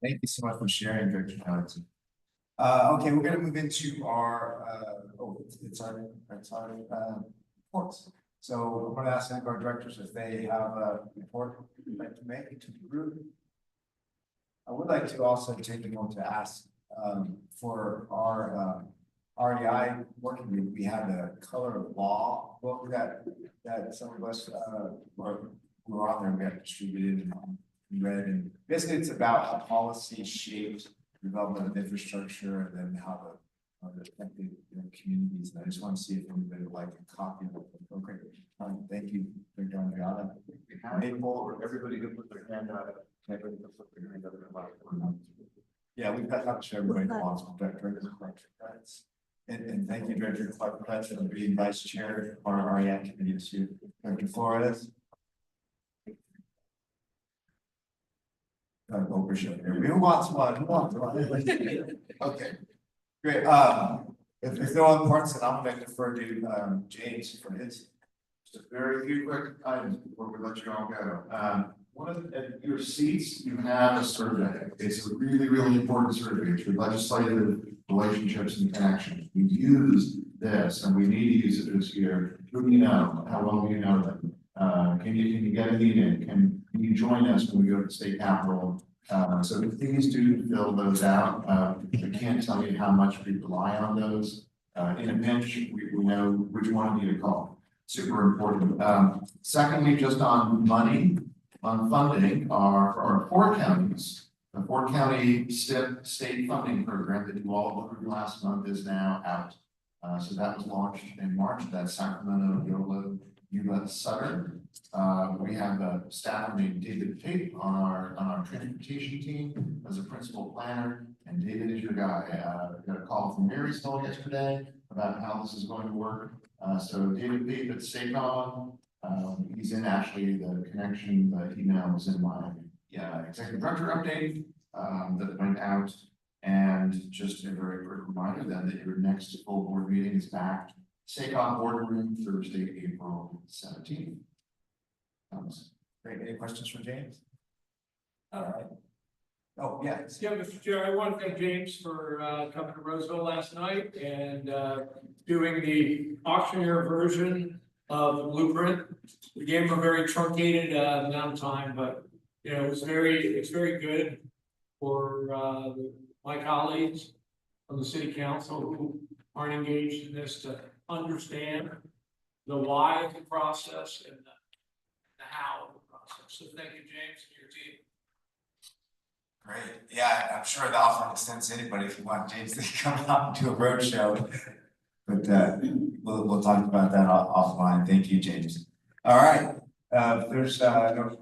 Thank you so much for sharing, Director Johnson. Okay, we're gonna move into our, it's our reports. So I'm gonna ask any of our directors if they have a report they'd like to make to the group. I would like to also take a moment to ask, for our, REI working group, we have the Color of Law book that some of us, were on there, we have distributed and read, and basically it's about how policy shapes development of infrastructure and then how the affected communities. And I just want to see if anybody would like a copy of it. Okay, thank you, Dr. Andriana. Maple or everybody who put their hand on it. Everybody who put their hand on it. Yeah, we've got to show everybody who wants to Director Clark. And thank you, Director Clark, for being Vice Chair of our REI committee too. Director Flores. Who wants one? Who wants one? Okay, great. If no other parts, then I'm going to defer to James for his. Just a very few quick items before we let you all go. One of at your seats, you have a survey. It's a really, really important survey. It's your legislative relationships and connections. We use this, and we need to use it this year. Who do you know? How well do you know them? Can you get a meeting? Can you join us when we go to the state capitol? So please do fill those out. I can't tell you how much we rely on those. In a pinch, we know which one of you to call. Super important. Secondly, just on money, on funding, our 4 counties, the 4 county state funding program that you all approved last month is now out. So that was launched in March. That's Sacramento, Yola, Yuba, Sutter. We have a staff named David Tate on our transportation team as a principal planner, and David is your guy. Got a call from Marysville yesterday about how this is going to work. So David Tate at SACOG, he's in actually the connection, the email is in my executive director update that went out. And just a very quick reminder then that your next full board meeting is back SACOG boardroom Thursday, April 17th. Great. Any questions for James? All right. Oh, yes. Yeah, Mr. Chair, I want to thank James for coming to Roseville last night and doing the auctioneer version of the blueprint. We gave him a very truncated amount of time, but you know, it's very good for my colleagues from the city council who aren't engaged in this to understand the why of the process and the how of the process. So thank you, James, and your team. Great. Yeah, I'm sure the offer extends to anybody if you want James to come out and do a road show. But we'll talk about that offline. Thank you, James. All right. If there's no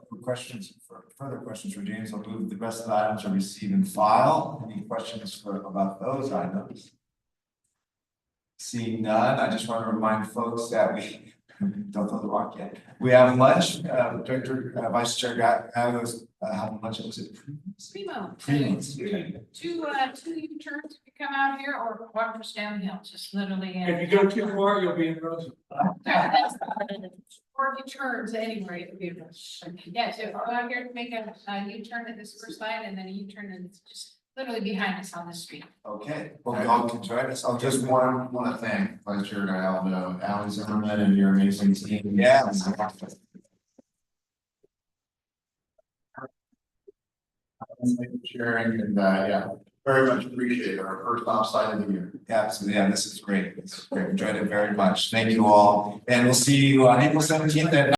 further questions for James, I'll move the rest of the items are receive and file. Any questions about those items? Seeing none, I just want to remind folks that we don't throw the rock yet. We have lunch. Director, Vice Chair Gagos, how much was it? Primo. Premiums. Two U-turns if you come out here or walk just downhill, just literally. If you go too far, you'll be in Roseville. Or U-turns anywhere you could be. Yeah, so if you go out here to make a U-turn at this first line and then a U-turn and it's just literally behind us on the street. Okay, well, we all can join us. I'll Just want to thank Vice Chair Aldo, Ally Zimmerman, and your amazing team. Yeah. Sharing and, yeah, very much appreciate our first offsite of the year. Yeah, absolutely. Yeah, this is great. This is great. Enjoyed it very much. Thank you all. And we'll see you on April 17th at